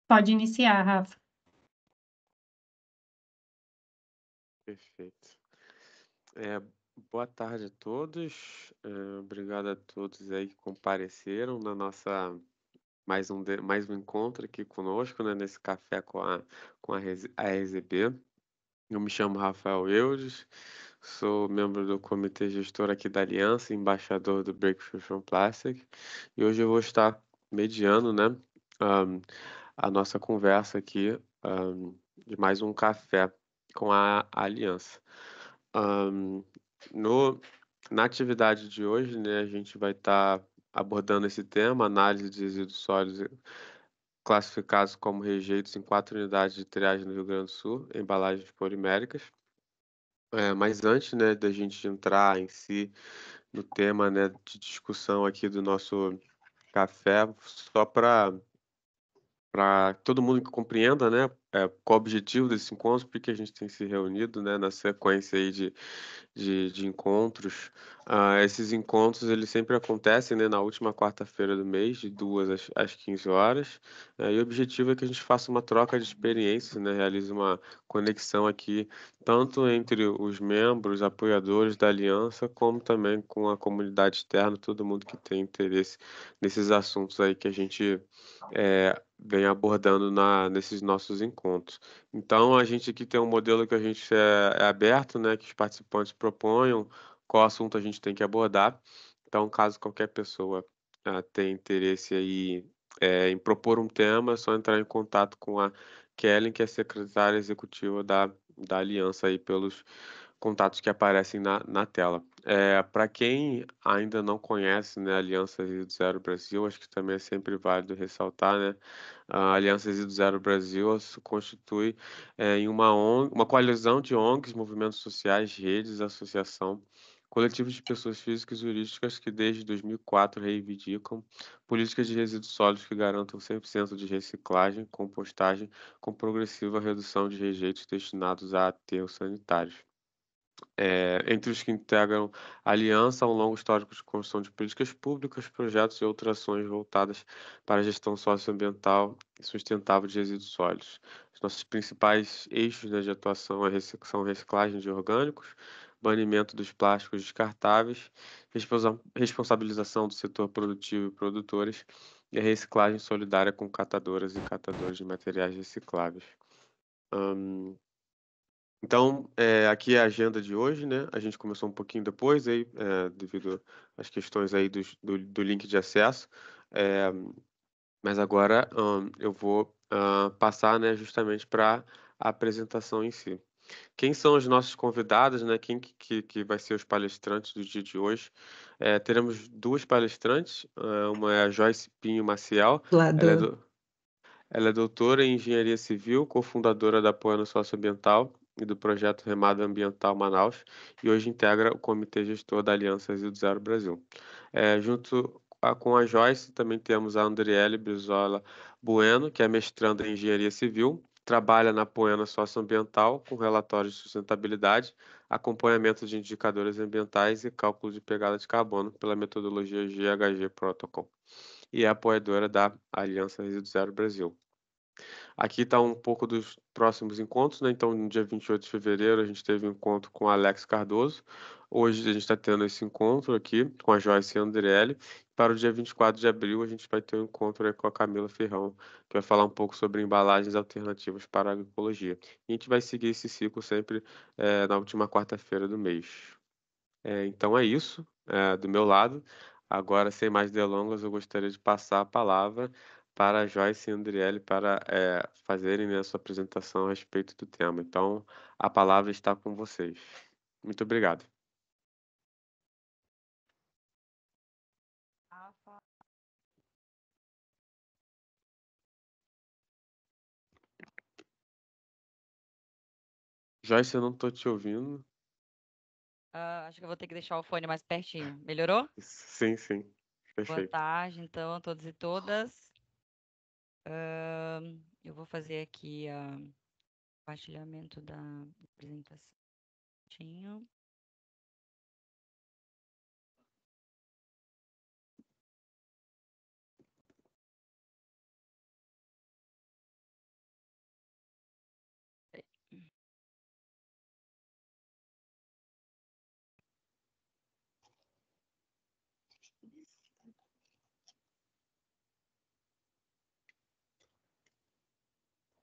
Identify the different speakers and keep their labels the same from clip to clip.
Speaker 1: Pode iniciar, Rafa.
Speaker 2: Perfeito. É, boa tarde a todos. Obrigado a todos aí que compareceram na nossa mais um encontro aqui conosco, né, nesse café com a RZB. Eu me chamo Rafael Eudes, sou membro do comitê gestor aqui da Aliança, embaixador do Breakthrough from Plastic, e hoje eu vou estar mediando, né, ãh, a nossa conversa aqui, de mais um café com a Aliança. Hã, no Na atividade de hoje, né, a gente vai estar abordando esse tema, análise de resíduos sólidos classificados como rejeitos em 4 unidades de triagem no Rio Grande do Sul, embalagens poliméricas. Mas antes, né, da gente entrar em si no tema, né, de discussão aqui do nosso café, só para todo mundo que compreenda, né, qual o objetivo desse encontro, por que a gente tem se reunido, né, na sequência aí de encontros. Esses encontros eles sempre acontecem, né, na última quarta-feira do mês, de 2 às 15 horas. E o objetivo é que a gente faça uma troca de experiências, né, realize uma conexão aqui, tanto entre os membros, apoiadores da aliança, como também com a comunidade externa, todo mundo que tem interesse nesses assuntos aí que a gente vem abordando nesses nossos encontros. Então, a gente aqui tem um modelo que a gente é aberto, né, que os participantes proponham qual assunto a gente tem que abordar. Então, caso qualquer pessoa tenha interesse aí, em propor um tema, é só entrar em contato com a Kellen, que é secretária executiva da aliança aí pelos contatos que aparecem na tela. Para quem ainda não conhece, né, a Aliança Resíduo Zero Brasil, acho que também é sempre válido ressaltar, né, a Aliança Resíduo Zero Brasil se constitui em uma coalizão de ONGs, movimentos sociais, redes, associação, coletivos de pessoas físicas e jurídicas que desde 2004 reivindicam políticas de resíduos sólidos que garantam 100% de reciclagem, compostagem, com progressiva redução de rejeitos destinados a aterros sanitários. Entre os que integram a aliança, há um longo histórico de construção de políticas públicas, projetos e outras ações voltadas para a gestão socioambiental e sustentável de resíduos sólidos. Os nossos principais eixos, né, de atuação são reciclagem de orgânicos, banimento dos plásticos descartáveis, responsabilização do setor produtivo e produtores e a reciclagem solidária com catadoras e catadores de materiais recicláveis. Então, aqui é a agenda de hoje, né, a gente começou um pouquinho depois aí, devido às questões aí do link de acesso, eh, mas agora, eu vou, passar, né, justamente para a apresentação em si. Quem são os nossos convidados, né, quem que vai ser os palestrantes do dia de hoje? Teremos 2 palestrantes, uma é a Joyce Pinho Maciel, ela é
Speaker 3: Lado.
Speaker 2: do ela é doutora em engenharia civil, cofundadora da Apoiando Socioambiental e do projeto Remada Ambiental Manaus, e hoje integra o comitê gestor da Aliança Resíduo Zero Brasil. Junto com a Joyce, também temos a Andriele Brizola Bueno, que é mestranda em engenharia civil, trabalha na Apoiando Socioambiental com relatórios de sustentabilidade, acompanhamento de indicadores ambientais e cálculo de pegada de carbono pela metodologia GHG Protocol, e é apoiadora da Aliança Resíduo Zero Brasil. Aqui está um pouco dos próximos encontros, né, então no dia 28 de fevereiro a gente teve um encontro com a Alex Cardoso, hoje a gente está tendo esse encontro aqui com a Joyce Andriele, para o dia 24 de abril a gente vai ter um encontro aí com a Camila Ferrão, que vai falar um pouco sobre embalagens alternativas para a agroecologia. E a gente vai seguir esse ciclo sempre, na última quarta-feira do mês. Então é isso, do meu lado. Agora, sem mais delongas, eu gostaria de passar a palavra para a Joyce e Andriele para, fazerem, né, a sua apresentação a respeito do tema. Então, a palavra está com vocês. Muito obrigado.
Speaker 1: Rafa.
Speaker 2: Joyce, eu não estou te ouvindo.
Speaker 4: Acho que eu vou ter que deixar o fone mais pertinho. Melhorou?
Speaker 2: Sim, sim.
Speaker 4: Boa
Speaker 2: Perfeito.
Speaker 4: tarde, então, a todos e todas. Eu vou fazer aqui o compartilhamento da apresentação.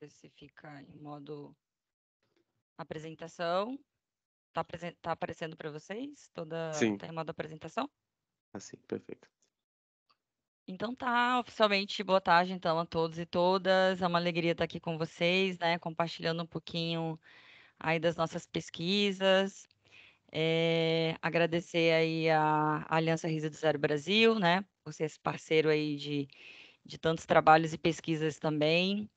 Speaker 4: ver se fica em modo apresentação. Tá aparecendo para vocês?
Speaker 2: Sim,
Speaker 4: Tá em modo apresentação?
Speaker 2: assim, perfeito.
Speaker 4: Então tá, oficialmente, boa tarde então a todos e todas. É uma alegria estar aqui com vocês, né? Compartilhando um pouquinho aí das nossas pesquisas. Agradecer aí a Aliança Resíduo Zero Brasil, né? Por ser esse parceiro aí de tantos trabalhos e pesquisas também.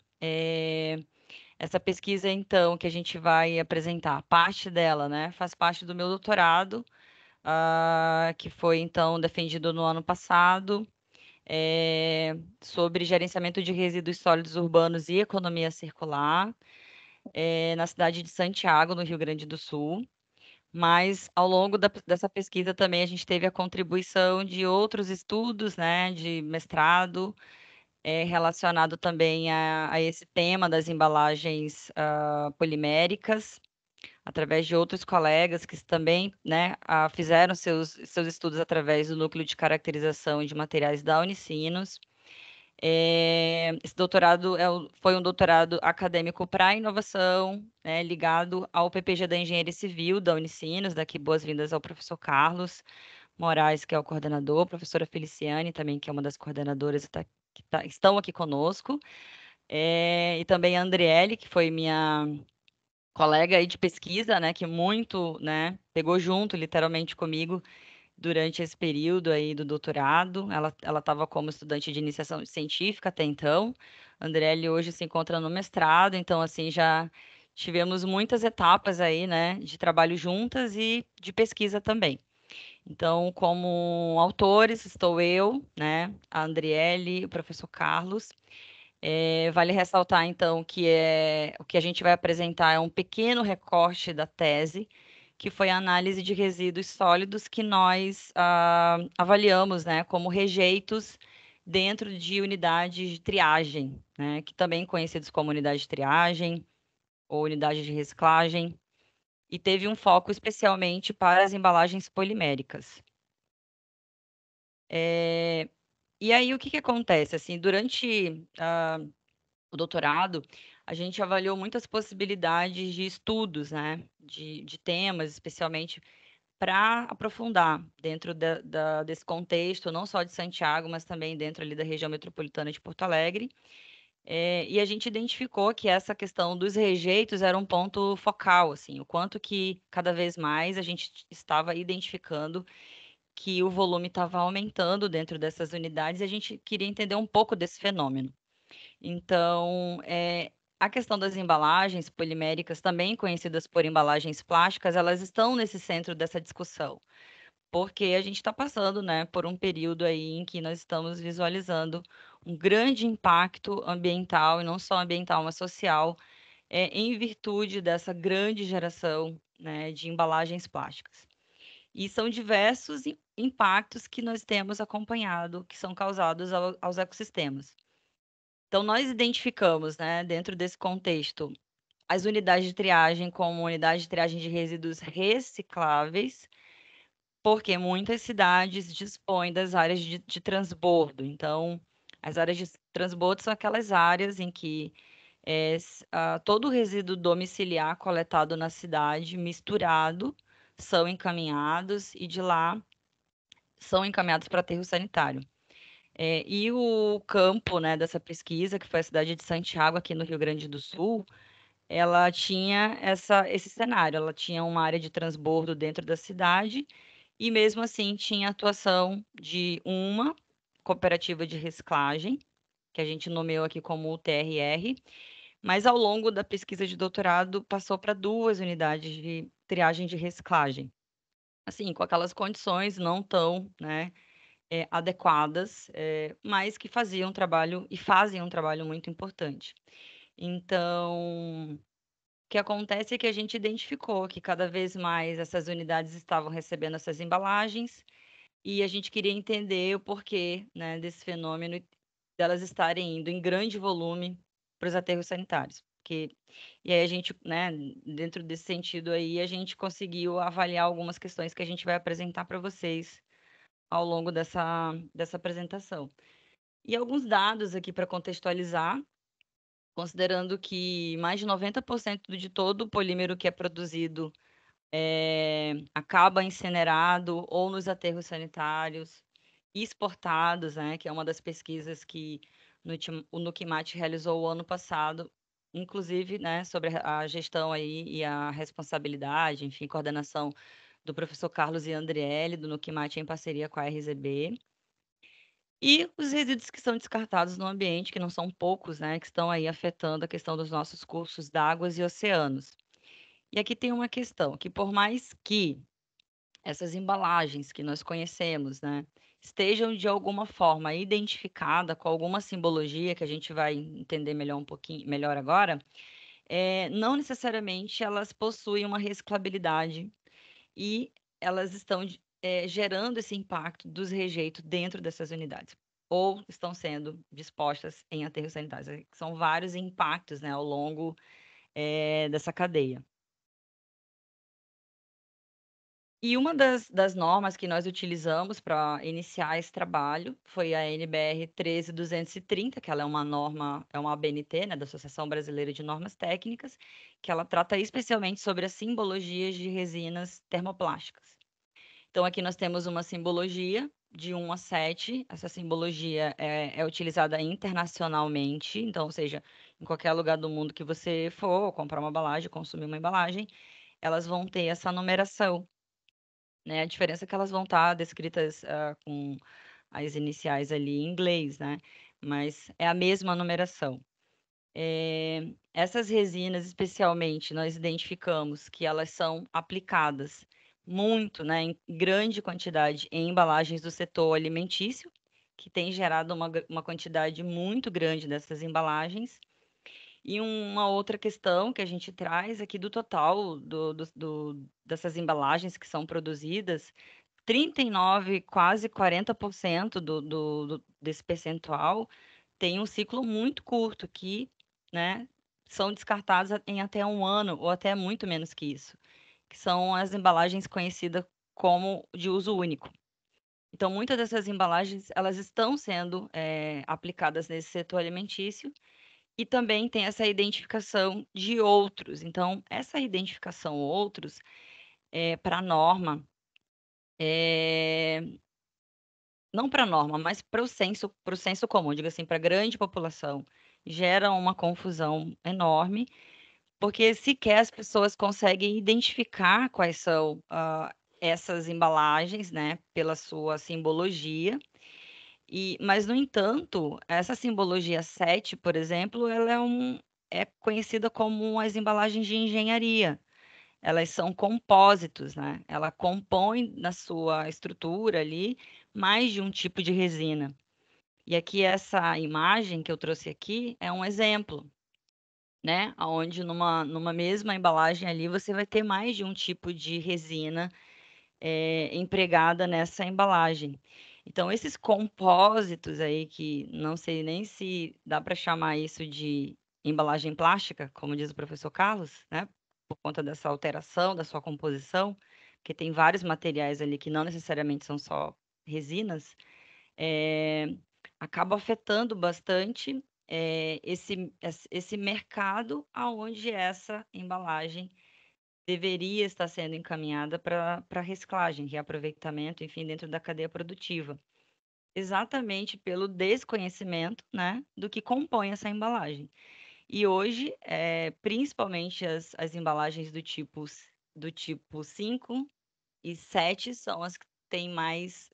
Speaker 4: Essa pesquisa, então, que a gente vai apresentar, parte dela, né, faz parte do meu doutorado, que foi, então, defendido no ano passado, sobre gerenciamento de resíduos sólidos urbanos e economia circular, na cidade de Santiago, no Rio Grande do Sul. Mas, ao longo dessa pesquisa também, a gente teve a contribuição de outros estudos, né, de mestrado, relacionado também a esse tema das embalagens poliméricas, através de outros colegas que também, né, fizeram seus estudos através do Núcleo de Caracterização de Materiais da Unicinos. Esse doutorado foi um doutorado acadêmico para inovação, né, ligado ao PPG da Engenharia Civil da Unicinos. Daqui, boas-vindas ao professor Carlos Moraes, que é o coordenador, a professora Feliciane, também, que é uma das coordenadoras, estão aqui conosco, e também a Andriele, que foi minha colega aí de pesquisa, né, que muito, né, pegou junto, literalmente, comigo durante esse período aí do doutorado. Ela estava como estudante de iniciação científica até então. A Andriele hoje se encontra no mestrado, então, assim, já tivemos muitas etapas aí, né, de trabalho juntas e de pesquisa também. Então, como autores, estou eu, né, a Andriele, o professor Carlos. Vale ressaltar, então, que o que a gente vai apresentar é um pequeno recorte da tese, que foi a análise de resíduos sólidos que nós avaliamos, né, como rejeitos dentro de unidades de triagem, né, que também conhecidos como unidade de triagem ou unidade de reciclagem, e teve um foco especialmente para as embalagens poliméricas. E aí, o que acontece? Assim, durante o doutorado, a gente avaliou muitas possibilidades de estudos, né? De temas, especialmente para aprofundar dentro desse contexto, não só de Santiago, mas também dentro ali da região metropolitana de Porto Alegre. E a gente identificou que essa questão dos rejeitos era um ponto focal, assim, o quanto que cada vez mais a gente estava identificando que o volume estava aumentando dentro dessas unidades e a gente queria entender um pouco desse fenômeno. Então, a questão das embalagens poliméricas, também conhecidas por embalagens plásticas, elas estão nesse centro dessa discussão, porque a gente está passando, né, por um período aí em que nós estamos visualizando um grande impacto ambiental, e não só ambiental, mas social, em virtude dessa grande geração, né, de embalagens plásticas. E são diversos impactos que nós temos acompanhado, que são causados aos ecossistemas. Então, nós identificamos, né, dentro desse contexto, as unidades de triagem como unidades de triagem de resíduos recicláveis, porque muitas cidades dispõem das áreas de transbordo. Então, as áreas de transbordo são aquelas áreas em que todo o resíduo domiciliar coletado na cidade, misturado, são encaminhados e de lá são encaminhados para aterro sanitário. E o campo, né, dessa pesquisa, que foi a cidade de Santiago, aqui no Rio Grande do Sul, ela tinha esse cenário, ela tinha uma área de transbordo dentro da cidade e, mesmo assim, tinha atuação de uma cooperativa de reciclagem, que a gente nomeou aqui como UTRR, mas ao longo da pesquisa de doutorado passou para duas unidades de triagem de reciclagem. Assim, com aquelas condições não tão, né, adequadas, mas que faziam um trabalho e fazem um trabalho muito importante. Então, o que acontece é que a gente identificou que cada vez mais essas unidades estavam recebendo essas embalagens e a gente queria entender o porquê, né, desse fenômeno delas estarem indo em grande volume para os aterros sanitários. E aí a gente, né, dentro desse sentido aí, a gente conseguiu avaliar algumas questões que a gente vai apresentar para vocês ao longo dessa apresentação. E alguns dados aqui para contextualizar considerando que mais de 90% de todo o polímero que é produzido acaba incinerado ou nos aterros sanitários, exportados, né, que é uma das pesquisas que o Nucimate realizou o ano passado, inclusive, né, sobre a gestão aí e a responsabilidade, enfim, coordenação do professor Carlos Iandrielli, do Nucimate, em parceria com a RZB. E os resíduos que são descartados no ambiente, que não são poucos, né, que estão aí afetando a questão dos nossos cursos d'águas e oceanos. E aqui tem uma questão, que por mais que essas embalagens que nós conhecemos, né, estejam de alguma forma identificadas com alguma simbologia que a gente vai entender melhor um pouquinho melhor agora, não necessariamente elas possuem uma reciclabilidade e elas estão gerando esse impacto dos rejeitos dentro dessas unidades ou estão sendo dispostas em aterros sanitários. São vários impactos, né, ao longo dessa cadeia. E uma das normas que nós utilizamos para iniciar esse trabalho foi a NBR 13230, que ela é uma norma, é uma ABNT, né, da Associação Brasileira de Normas Técnicas, que ela trata especialmente sobre as simbologias de resinas termoplásticas. Então, aqui nós temos uma simbologia de 1 a 7. Essa simbologia é utilizada internacionalmente, então, ou seja, em qualquer lugar do mundo que você for comprar uma embalagem, consumir uma embalagem, elas vão ter essa numeração, né? A diferença é que elas vão estar descritas com as iniciais ali em inglês, né? Mas é a mesma numeração. Essas resinas, especialmente, nós identificamos que elas são aplicadas muito, né, em grande quantidade em embalagens do setor alimentício, que tem gerado uma quantidade muito grande dessas embalagens. E uma outra questão que a gente traz aqui do total dessas embalagens que são produzidas, 39, quase 40% desse percentual tem um ciclo muito curto, que, né, são descartados em até 1 ano, ou até muito menos que isso, que são as embalagens conhecidas como de uso único. Então, muitas dessas embalagens, elas estão sendo aplicadas nesse setor alimentício e também tem essa identificação de outros. Então, essa identificação outros, para a norma, não para a norma, mas para o senso comum, diga assim, para a grande população, gera uma confusão enorme, porque sequer as pessoas conseguem identificar quais são essas embalagens, né, pela sua simbologia. Mas, no entanto, essa simbologia 7, por exemplo, ela é conhecida como as embalagens de engenharia. Elas são compósitos, né? Ela compõe na sua estrutura ali mais de um tipo de resina. E aqui essa imagem que eu trouxe aqui é um exemplo, né? Onde numa mesma embalagem ali você vai ter mais de um tipo de resina empregada nessa embalagem. Então, esses compósitos aí, que não sei nem se dá para chamar isso de embalagem plástica, como diz o professor Carlos, né? Por conta dessa alteração da sua composição, porque tem vários materiais ali que não necessariamente são só resinas, acaba afetando bastante esse mercado aonde essa embalagem deveria estar sendo encaminhada para reciclagem, reaproveitamento, enfim, dentro da cadeia produtiva. Exatamente pelo desconhecimento, né, do que compõe essa embalagem. E hoje, principalmente as embalagens do tipo 5 e 7 são as que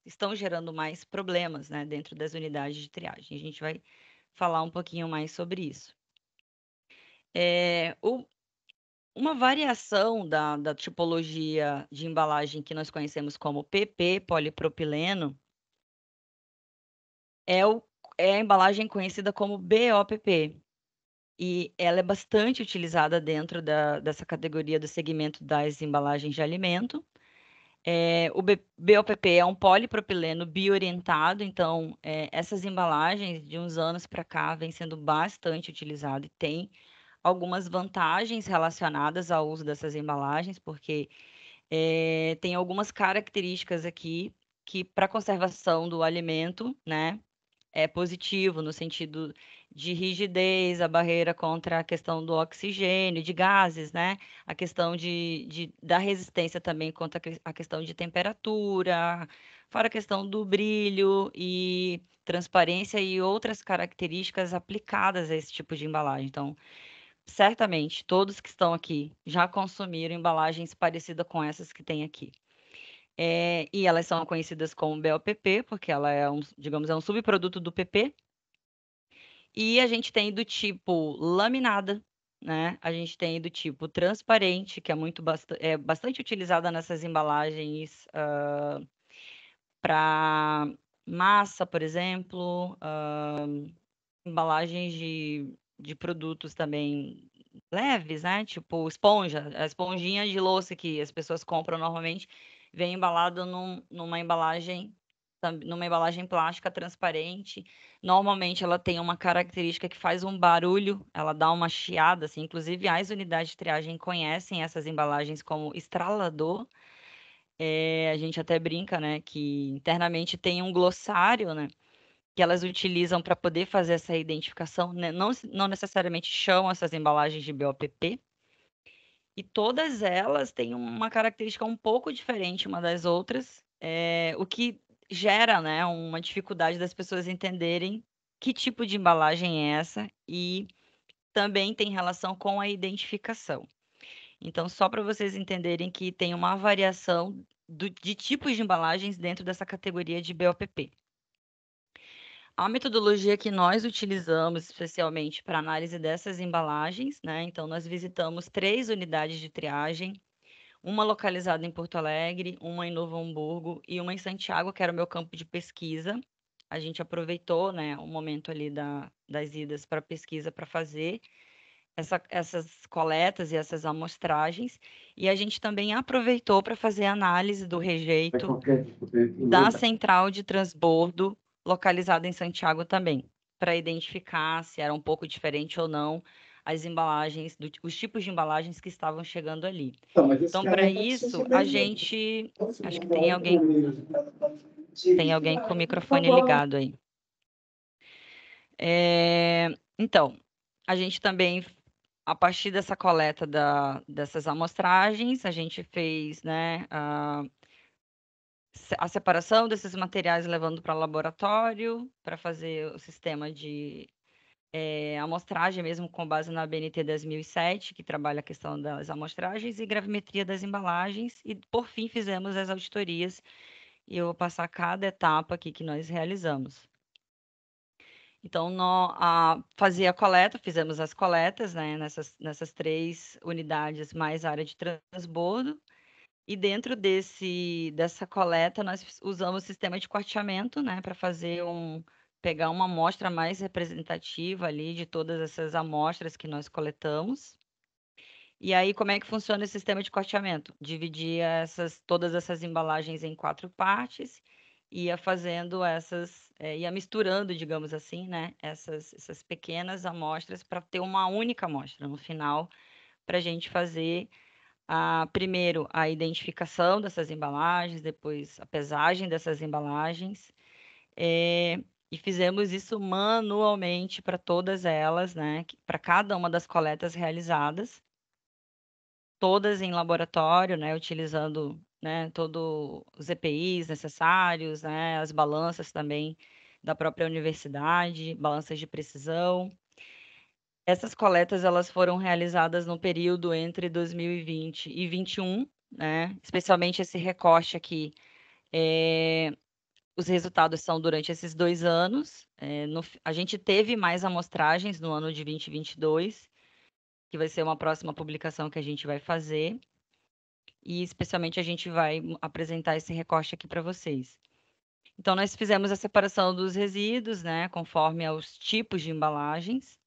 Speaker 4: estão gerando mais problemas, né, dentro das unidades de triagem. A gente vai falar um pouquinho mais sobre isso. Uma variação da tipologia de embalagem que nós conhecemos como PP, polipropileno, é a embalagem conhecida como BOPP. E ela é bastante utilizada dentro dessa categoria do segmento das embalagens de alimento. O BOPP é um polipropileno bioorientado, então essas embalagens de uns anos para cá vêm sendo bastante utilizadas e tem algumas vantagens relacionadas ao uso dessas embalagens, porque tem algumas características aqui que, para a conservação do alimento, né, é positivo no sentido de rigidez, a barreira contra a questão do oxigênio, de gases, né? A questão da resistência também contra a questão de temperatura, fora a questão do brilho e transparência e outras características aplicadas a esse tipo de embalagem. Então, certamente, todos que estão aqui já consumiram embalagens parecidas com essas que tem aqui. E elas são conhecidas como BOPP, porque ela é digamos, é um subproduto do PP. E a gente tem do tipo laminada, né? A gente tem do tipo transparente, que é bastante utilizada nessas embalagens para massa, por exemplo, embalagens de produtos também leves, né? Tipo esponja, a esponjinha de louça que as pessoas compram normalmente vem embalado numa embalagem plástica transparente. Normalmente ela tem uma característica que faz um barulho, ela dá uma chiada, assim. Inclusive as unidades de triagem conhecem essas embalagens como estralador. A gente até brinca, né, que internamente tem um glossário, né, que elas utilizam para poder fazer essa identificação, né? Não necessariamente chamam essas embalagens de BOPP, e todas elas têm uma característica um pouco diferente uma das outras, o que gera, né, uma dificuldade das pessoas entenderem que tipo de embalagem é essa e também tem relação com a identificação. Então, só para vocês entenderem que tem uma variação de tipos de embalagens dentro dessa categoria de BOPP. A metodologia que nós utilizamos especialmente para análise dessas embalagens, né? Então, nós visitamos 3 unidades de triagem, uma localizada em Porto Alegre, uma em Novo Hamburgo e uma em Santiago, que era o meu campo de pesquisa. A gente aproveitou, né, o momento ali das idas para pesquisa para fazer essas coletas e essas amostragens, e a gente também aproveitou para fazer análise do rejeito da central de transbordo localizada em Santiago também, para identificar se era um pouco diferente ou não as embalagens, os tipos de embalagens que estavam chegando ali. Então, para isso, a gente. Acho que tem alguém com o microfone ligado aí. Então, a gente também, a partir dessa coleta dessas amostragens, a gente fez, né, a separação desses materiais levando para o laboratório para fazer o sistema de amostragem mesmo com base na BNT 2007, que trabalha a questão das amostragens e gravimetria das embalagens, e por fim fizemos as auditorias, e eu vou passar cada etapa aqui que nós realizamos. Então, fazia a coleta, fizemos as coletas, né, nessas 3 unidades mais área de transbordo, e dentro dessa coleta nós usamos o sistema de quarteamento, né, para pegar uma amostra mais representativa ali de todas essas amostras que nós coletamos. E aí, como é que funciona esse sistema de quarteamento? Dividia todas essas embalagens em 4 partes, ia fazendo ia misturando, digamos assim, né, essas pequenas amostras para ter uma única amostra no final, para a gente fazer primeiro a identificação dessas embalagens, depois a pesagem dessas embalagens, e fizemos isso manualmente para todas elas, né, para cada uma das coletas realizadas, todas em laboratório, né, utilizando, né, todos os EPIs necessários, né, as balanças também da própria universidade, balanças de precisão. Essas coletas elas foram realizadas no período entre 2020 e 2021, né? Especialmente esse recorte aqui, os resultados são durante esses 2 anos. A gente teve mais amostragens no ano de 2022, que vai ser uma próxima publicação que a gente vai fazer. E especialmente a gente vai apresentar esse recorte aqui para vocês. Então, nós fizemos a separação dos resíduos, né, conforme aos tipos de embalagens.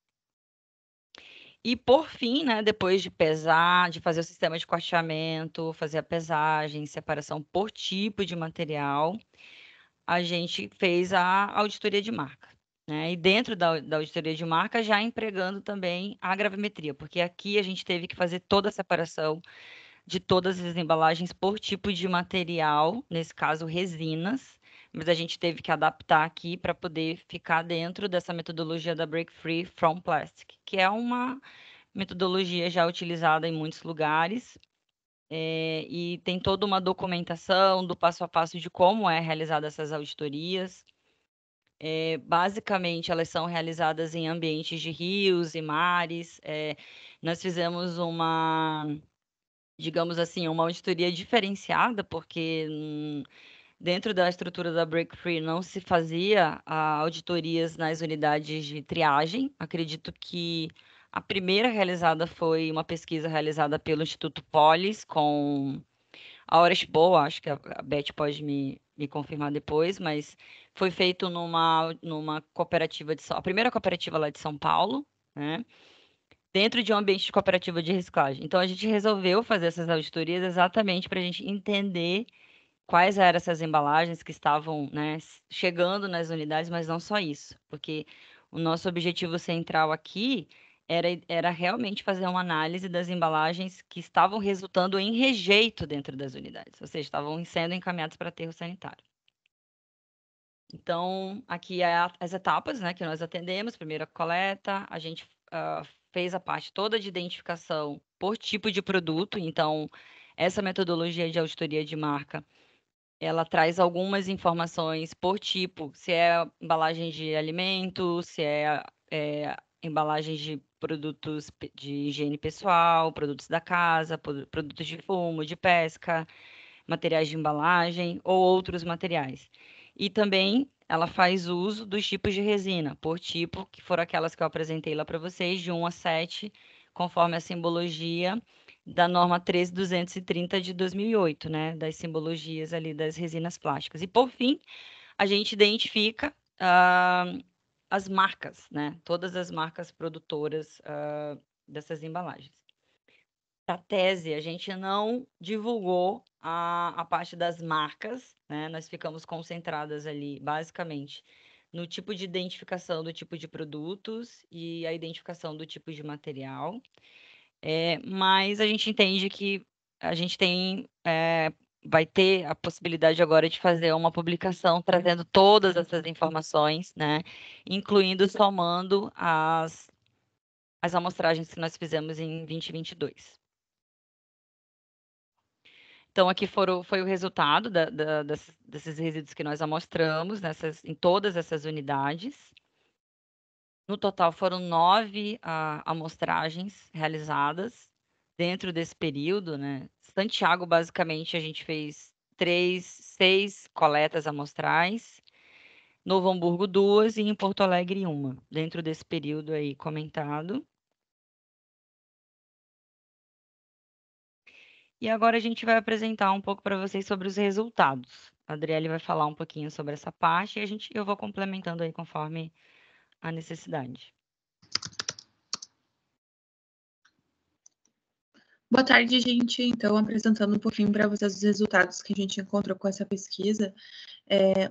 Speaker 4: E por fim, né, depois de pesar, de fazer o sistema de quarteamento, fazer a pesagem, separação por tipo de material, a gente fez a auditoria de marca, né? E dentro da auditoria de marca, já empregando também a gravimetria, porque aqui a gente teve que fazer toda a separação de todas as embalagens por tipo de material, nesse caso resinas, mas a gente teve que adaptar aqui para poder ficar dentro dessa metodologia da Break Free from Plastic, que é uma metodologia já utilizada em muitos lugares, e tem toda uma documentação do passo a passo de como é realizada essas auditorias. Basicamente, elas são realizadas em ambientes de rios e mares. Nós fizemos digamos assim, uma auditoria diferenciada, porque dentro da estrutura da Break Free não se fazia auditorias nas unidades de triagem. Acredito que a primeira realizada foi uma pesquisa realizada pelo Instituto Polis com a Horas Boa, acho que a Beth pode me confirmar depois, mas foi feito numa cooperativa a primeira cooperativa lá de São Paulo, né? Dentro de um ambiente de cooperativa de reciclagem. Então, a gente resolveu fazer essas auditorias exatamente para a gente entender quais eram essas embalagens que estavam, né, chegando nas unidades, mas não só isso, porque o nosso objetivo central aqui era realmente fazer uma análise das embalagens que estavam resultando em rejeito dentro das unidades, ou seja, estavam sendo encaminhadas para aterro sanitário. Então, aqui as etapas, né, que nós atendemos. Primeiro a coleta, a gente fez a parte toda de identificação por tipo de produto. Então, essa metodologia de auditoria de marca, ela traz algumas informações por tipo, se é embalagem de alimento, se é embalagem de produtos de higiene pessoal, produtos da casa, produtos de fumo, de pesca, materiais de embalagem ou outros materiais. E também ela faz uso dos tipos de resina, por tipo, que foram aquelas que eu apresentei lá para vocês, de 1 a 7, conforme a simbologia da norma 13230 de 2008, né, das simbologias ali das resinas plásticas. E, por fim, a gente identifica as marcas, né, todas as marcas produtoras dessas embalagens. Da tese, a gente não divulgou a parte das marcas, né? Nós ficamos concentradas ali, basicamente, no tipo de identificação do tipo de produtos e a identificação do tipo de material. Mas a gente entende que a gente vai ter a possibilidade agora de fazer uma publicação trazendo todas essas informações, né? Incluindo, somando as amostragens que nós fizemos em 2022. Então, aqui foi o resultado desses resíduos que nós amostramos em todas essas unidades. No total, foram 9 amostragens realizadas dentro desse período, né? Santiago, basicamente, a gente fez 6 coletas amostrais. Novo Hamburgo, 2, e em Porto Alegre, 1, dentro desse período aí comentado. E agora a gente vai apresentar um pouco para vocês sobre os resultados. A Adriele vai falar um pouquinho sobre essa parte e eu vou complementando aí conforme a necessidade.
Speaker 1: Boa tarde, gente. Então, apresentando um pouquinho para vocês os resultados que a gente encontrou com essa pesquisa.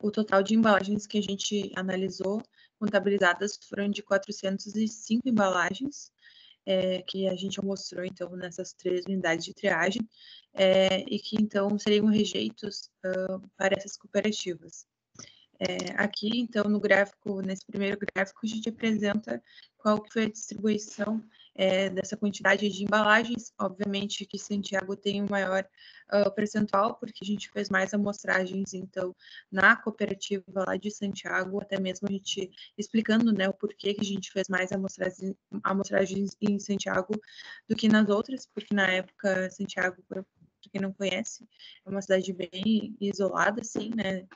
Speaker 1: O total de embalagens que a gente analisou, contabilizadas, foram de 405 embalagens, que a gente mostrou, então, nessas 3 unidades de triagem, e que, então, seriam rejeitos para essas cooperativas. Aqui, então, no gráfico, nesse primeiro gráfico, a gente apresenta qual que foi a distribuição dessa quantidade de embalagens. Obviamente que Santiago tem um maior percentual, porque a gente fez mais amostragens, então, na cooperativa lá de Santiago, até mesmo a gente explicando, né, o porquê que a gente fez mais amostragens em Santiago do que nas outras, porque na época, Santiago, para quem não conhece, é uma cidade bem isolada, assim, né,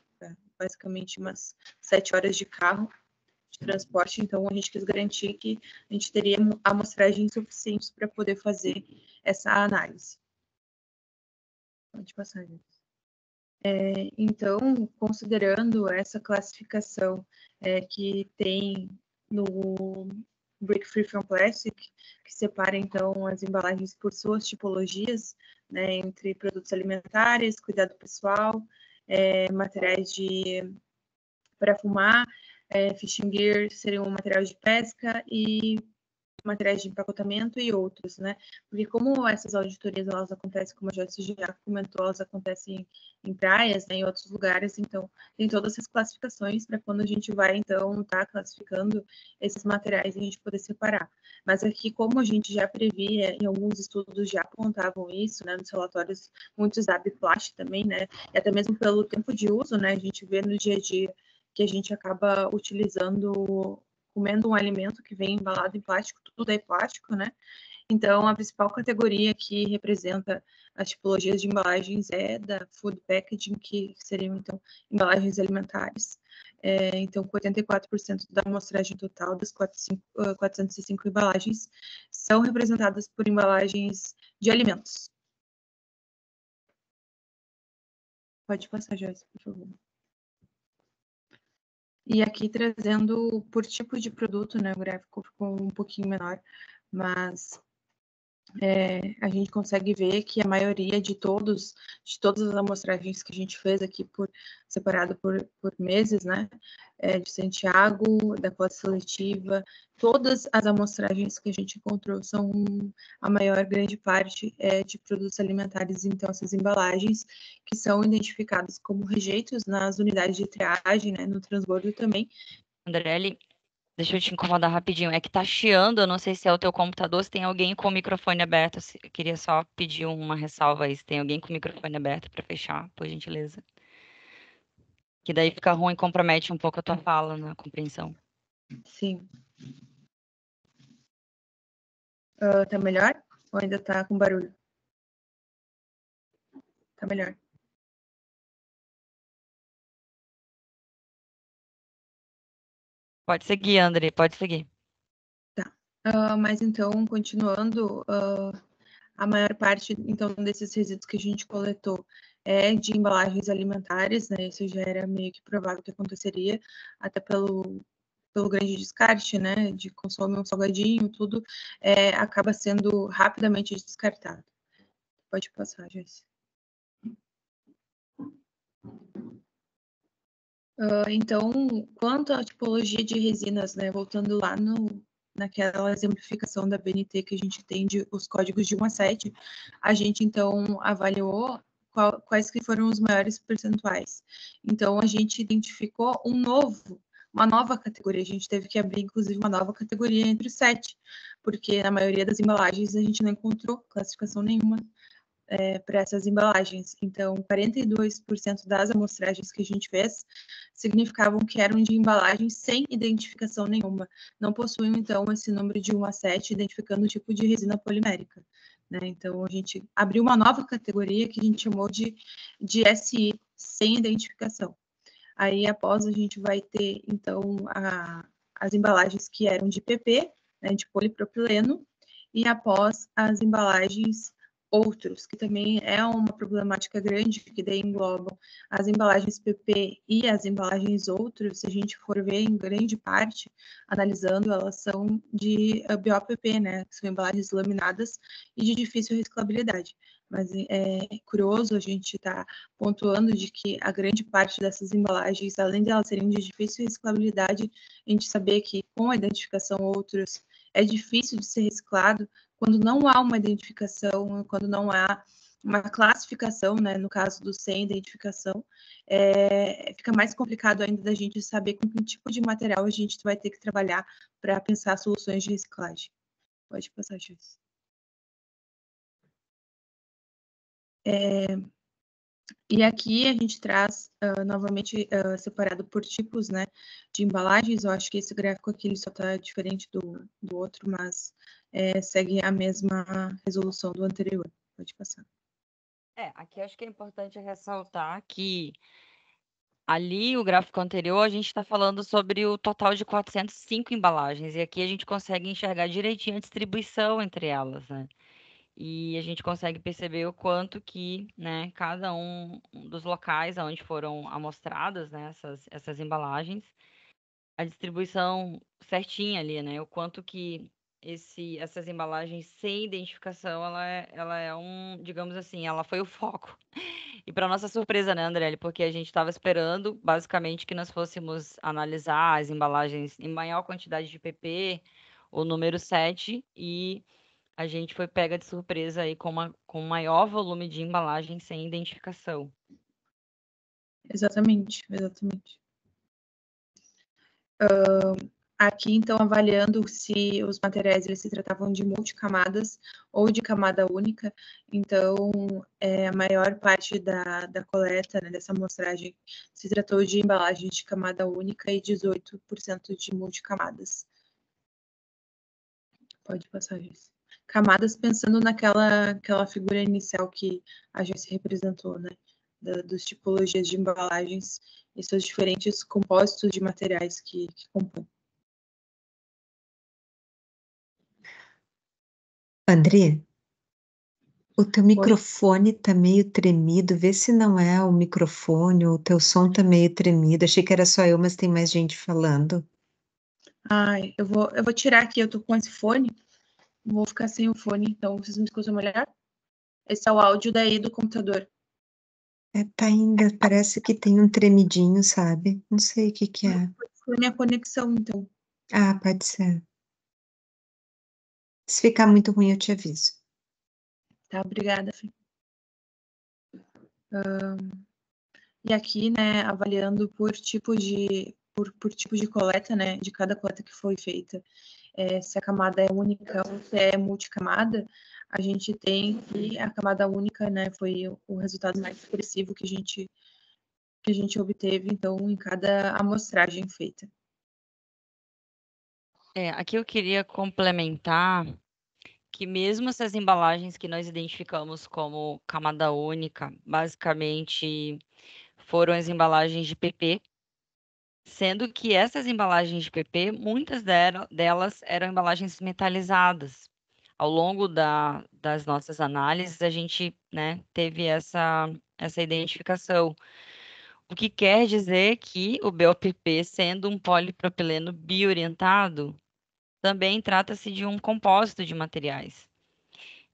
Speaker 1: basicamente umas 7 horas de carro de transporte, então a gente quis garantir que a gente teria amostragens suficientes para poder fazer essa análise. Pode passar, gente. Então, considerando essa classificação que tem no Break Free from Plastic, que separa, então, as embalagens por suas tipologias, né, entre produtos alimentares, cuidado pessoal, materiais para fumar, fishing gear seriam materiais de pesca e materiais de empacotamento e outros, né? Porque como essas auditorias, elas acontecem, como a Joyce já comentou, elas acontecem em praias, né, em outros lugares, então tem todas essas classificações para quando a gente vai, então, estar classificando esses materiais e a gente poder separar. Mas aqui, como a gente já previa, em alguns estudos já apontavam isso, né, nos relatórios, muitos da Biplast também, né, e até mesmo pelo tempo de uso, né, a gente vê no dia a dia que a gente acaba utilizando, comendo um alimento que vem embalado em plástico, tudo é plástico, né? Então, a principal categoria que representa as tipologias de embalagens é da food packaging, que seriam, então, embalagens alimentares. Então, 84% da amostragem total das 405 embalagens são representadas por embalagens de alimentos. Pode passar, Joyce, por favor. E aqui trazendo por tipo de produto, né, o gráfico ficou um pouquinho menor, mas a gente consegue ver que a maioria de todas as amostragens que a gente fez aqui separado por meses, né, de Santiago, da coleta seletiva, todas as amostragens que a gente encontrou são, a maior grande parte de produtos alimentares, então essas embalagens que são identificadas como rejeitos nas unidades de triagem, né, no transbordo também.
Speaker 4: Andrelli, deixa eu te incomodar rapidinho. É que tá chiando, eu não sei se é o teu computador, se tem alguém com o microfone aberto. Eu queria só pedir uma ressalva aí, se tem alguém com o microfone aberto para fechar, por gentileza. Que daí fica ruim, compromete um pouco a tua fala na compreensão.
Speaker 1: Sim. Tá melhor? Ou ainda tá com barulho? Tá melhor.
Speaker 4: Pode seguir, André, pode seguir.
Speaker 1: Tá. Mas então, continuando, a maior parte, então, desses resíduos que a gente coletou é de embalagens alimentares, né? Isso já era meio que provável que aconteceria, até pelo grande descarte, né? De consumir um salgadinho, tudo, acaba sendo rapidamente descartado. Pode passar, Joyce. Então, quanto à tipologia de resinas, né? Voltando lá naquela exemplificação da BNT que a gente tem de os códigos de 1 a 7, a gente então avaliou quais que foram os maiores percentuais. Então, a gente identificou uma nova categoria. A gente teve que abrir, inclusive, uma nova categoria entre os 7, porque na maioria das embalagens a gente não encontrou classificação nenhuma para essas embalagens. Então, 42% das amostragens que a gente fez significavam que eram de embalagens sem identificação nenhuma. Não possuíam, então, esse número de 1 a 7, identificando o tipo de resina polimérica. Né? Então, a gente abriu uma nova categoria que a gente chamou de SI, sem identificação. Aí, após, a gente vai ter, então, as embalagens que eram de PP, né, de polipropileno, e após as embalagens outros, que também é uma problemática grande, que daí englobam as embalagens PP e as embalagens outros, se a gente for ver em grande parte, analisando, elas são de BOPP, né, que são embalagens laminadas e de difícil reciclabilidade. Mas é curioso a gente estar pontuando de que a grande parte dessas embalagens, além de elas serem de difícil reciclabilidade, a gente saber que com a identificação outros é difícil de ser reciclado, quando não há uma identificação, quando não há uma classificação, né, no caso do sem identificação, fica mais complicado ainda da gente saber com que tipo de material a gente vai ter que trabalhar para pensar soluções de reciclagem. Pode passar, Joyce. E aqui a gente traz novamente separado por tipos, né, de embalagens. Eu acho que esse gráfico aqui ele só está diferente do outro, mas segue a mesma resolução do anterior. Pode passar.
Speaker 4: Aqui acho que é importante ressaltar que ali o gráfico anterior a gente está falando sobre o total de 405 embalagens e aqui a gente consegue enxergar direitinho a distribuição entre elas, né? E a gente consegue perceber o quanto que, né, cada um dos locais onde foram amostradas, né, essas embalagens, a distribuição certinha ali, né? O quanto que essas embalagens sem identificação, ela é digamos assim, ela foi o foco. E para nossa surpresa, né, André? Porque a gente estava esperando, basicamente, que nós fôssemos analisar as embalagens em maior quantidade de PP o número 7, e a gente foi pega de surpresa aí com maior volume de embalagem sem identificação.
Speaker 1: Exatamente. Aqui, então, avaliando se os materiais eles se tratavam de multicamadas ou de camada única. Então, a maior parte da coleta, né, dessa amostragem, se tratou de embalagens de camada única e 18% de multicamadas. Pode passar, Jéssica. Camadas pensando naquela figura inicial que a Jéssica representou, né? Dos tipologias de embalagens e seus diferentes compostos de materiais que compõem.
Speaker 3: André, o teu microfone tá meio tremido, vê se não é o microfone, o teu som tá meio tremido. Achei que era só eu, mas tem mais gente falando.
Speaker 1: Ai, eu vou tirar aqui, eu tô com esse fone, vou ficar sem o fone, então vocês me escutam melhor? Esse é o áudio daí do computador.
Speaker 3: Tá ainda, parece que tem um tremidinho, sabe? Não sei o que é.
Speaker 1: Foi minha conexão, então.
Speaker 3: Ah, pode ser. Se ficar muito ruim, eu te aviso.
Speaker 1: Tá, obrigada, Fê. E aqui, né, avaliando por tipo de coleta, né, de cada coleta que foi feita, se a camada é única ou se é multicamada, a gente tem que a camada única, né, foi o resultado mais expressivo que a gente obteve, então, em cada amostragem feita.
Speaker 4: Aqui eu queria complementar que mesmo essas embalagens que nós identificamos como camada única, basicamente foram as embalagens de PP, sendo que essas embalagens de PP, muitas delas eram embalagens metalizadas. Ao longo das nossas análises, a gente, né, teve essa identificação. O que quer dizer que o BOPP, sendo um polipropileno biorientado, também trata-se de um compósito de materiais.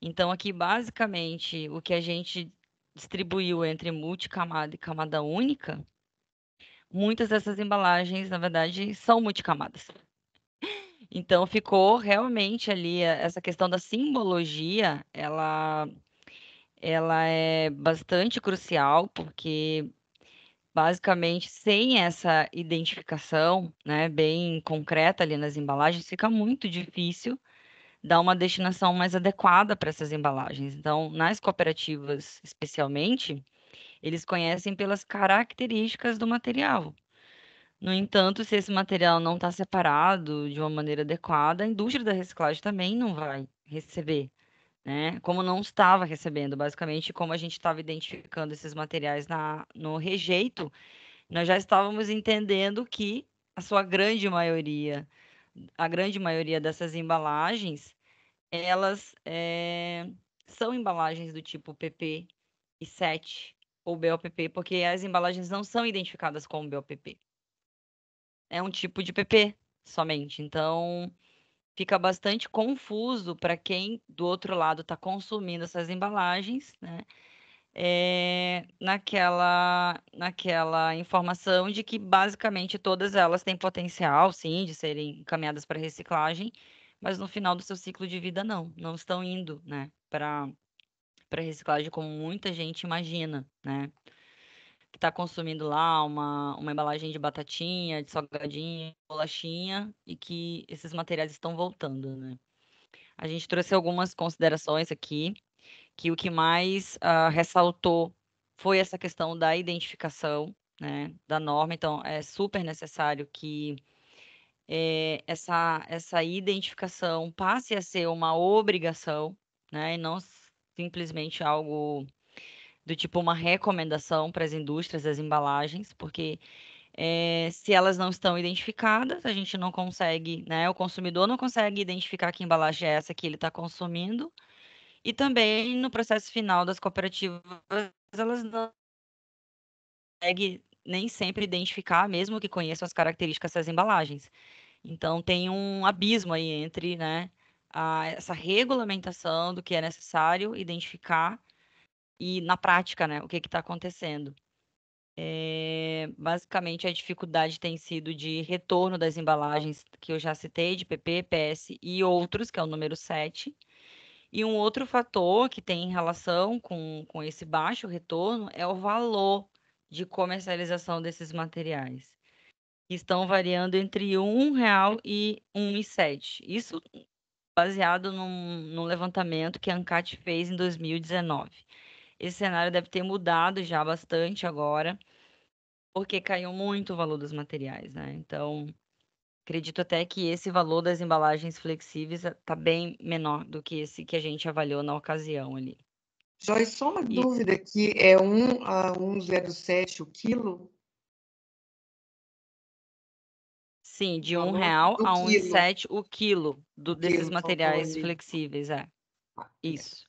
Speaker 4: Então, aqui, basicamente, o que a gente distribuiu entre multicamada e camada única, muitas dessas embalagens, na verdade, são multicamadas. Então, ficou realmente ali essa questão da simbologia, ela é bastante crucial, porque basicamente, sem essa identificação, né, bem concreta ali nas embalagens, fica muito difícil dar uma destinação mais adequada para essas embalagens. Então, nas cooperativas, especialmente, eles conhecem pelas características do material. No entanto, se esse material não está separado de uma maneira adequada, a indústria da reciclagem também não vai receber, né? Como não estava recebendo, basicamente, como a gente estava identificando esses materiais no rejeito, nós já estávamos entendendo que a grande maioria dessas embalagens, elas são embalagens do tipo PP e 7 ou BOPP, porque as embalagens não são identificadas como BOPP. É um tipo de PP somente. Então, fica bastante confuso para quem do outro lado está consumindo essas embalagens, né? Naquela informação de que basicamente todas elas têm potencial, sim, de serem encaminhadas para reciclagem, mas no final do seu ciclo de vida não estão indo, né, para reciclagem como muita gente imagina, né, que está consumindo lá uma embalagem de batatinha, de salgadinho, bolachinha, e que esses materiais estão voltando, né. A gente trouxe algumas considerações aqui, que o que mais ressaltou foi essa questão da identificação, né, da norma. Então, é super necessário que essa identificação passe a ser uma obrigação, né, e não simplesmente algo do tipo uma recomendação para as indústrias das embalagens, porque se elas não estão identificadas, a gente não consegue, né, o consumidor não consegue identificar que embalagem é essa que ele está consumindo. E também no processo final das cooperativas, elas não conseguem nem sempre identificar, mesmo que conheçam as características dessas embalagens. Então, tem um abismo aí entre, né, essa regulamentação do que é necessário identificar e, na prática, né, o que está acontecendo. Basicamente, a dificuldade tem sido de retorno das embalagens que eu já citei, de PP, PS e outros, que é o número 7. E um outro fator que tem relação com esse baixo retorno é o valor de comercialização desses materiais, que estão variando entre R$ 1 e R$ 1,07. Isso baseado num levantamento que a ANCAT fez em 2019. Esse cenário deve ter mudado já bastante agora, porque caiu muito o valor dos materiais, né? Então, acredito até que esse valor das embalagens flexíveis está bem menor do que esse que a gente avaliou na ocasião ali.
Speaker 5: Joyce, só uma
Speaker 4: E,
Speaker 5: dúvida aqui, é 1 a 1,07 o quilo?
Speaker 4: sim, de
Speaker 5: O
Speaker 4: R$ 1
Speaker 5: valor do
Speaker 4: a
Speaker 5: quilo.
Speaker 4: 1,07 o quilo
Speaker 5: O
Speaker 4: desses
Speaker 5: quilo, faltou
Speaker 4: materiais
Speaker 5: ali.
Speaker 4: flexíveis,
Speaker 5: Ah,
Speaker 4: isso.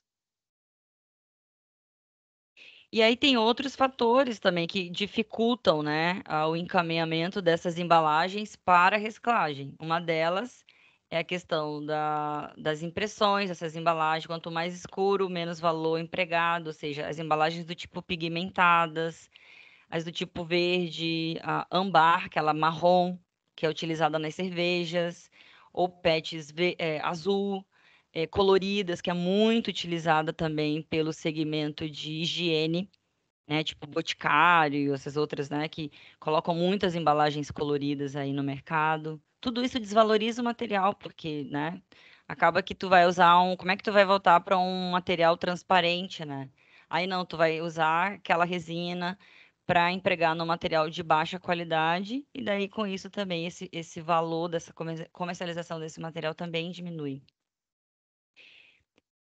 Speaker 4: E aí tem outros fatores também que dificultam, né, o encaminhamento dessas embalagens para a reciclagem. Uma delas é a questão das impressões dessas embalagens. Quanto mais escuro, menos valor empregado, ou seja, as embalagens do tipo pigmentadas, as do tipo verde, a âmbar, aquela marrom, que é utilizada nas cervejas, ou PETs azul, coloridas, que é muito utilizada também pelo segmento de higiene, né, tipo Boticário, essas outras, né, que colocam muitas embalagens coloridas aí no mercado. Tudo isso desvaloriza o material, porque, né, acaba que tu vai usar como é que tu vai voltar para um material transparente, né? Aí não, tu vai usar aquela resina para empregar no material de baixa qualidade, e daí com isso também esse valor dessa comercialização desse material também diminui.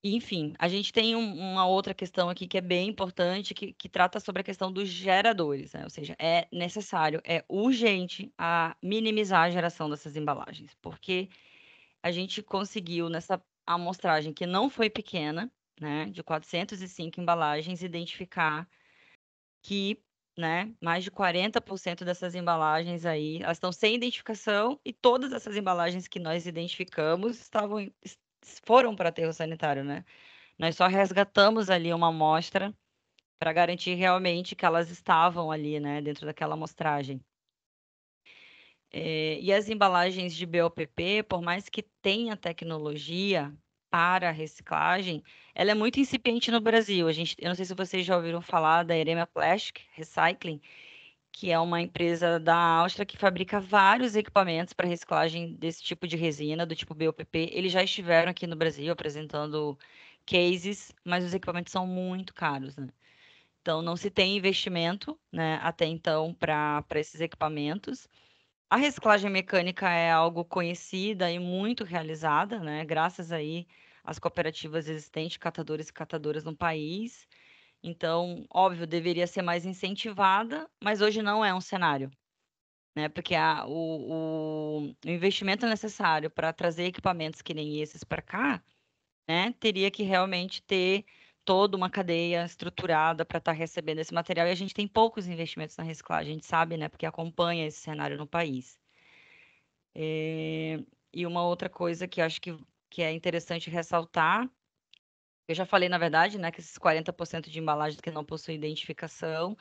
Speaker 4: Enfim, a gente tem uma outra questão aqui que é bem importante, que trata sobre a questão dos geradores, né? Ou seja, é necessário, é urgente a minimizar a geração dessas embalagens, porque a gente conseguiu, nessa amostragem que não foi pequena, né, de 405 embalagens, identificar que, né, mais de 40% dessas embalagens aí, elas estão sem identificação, e todas essas embalagens que nós identificamos foram para aterro sanitário, né? Nós só resgatamos ali uma amostra para garantir realmente que elas estavam ali, né, dentro daquela amostragem. E as embalagens de BOPP, por mais que tenha tecnologia para a reciclagem, ela é muito incipiente no Brasil. Eu não sei se vocês já ouviram falar da Erema Plastic Recycling, que é uma empresa da Áustria que fabrica vários equipamentos para reciclagem desse tipo de resina, do tipo BOPP. Eles já estiveram aqui no Brasil apresentando cases, mas os equipamentos são muito caros, né? Então, não se tem investimento, né, até então, para esses equipamentos. A reciclagem mecânica é algo conhecida e muito realizada, né, graças aí às cooperativas existentes, catadores e catadoras no país. Então, óbvio, deveria ser mais incentivada, mas hoje não é um cenário, né? Porque o investimento necessário para trazer equipamentos que nem esses para cá, né, teria que realmente ter toda uma cadeia estruturada para estar recebendo esse material. E a gente tem poucos investimentos na reciclagem, a gente sabe, né, porque acompanha esse cenário no país. E uma outra coisa que eu acho que é interessante ressaltar, eu já falei, na verdade, né, que esses 40% de embalagens que não possuem identificação,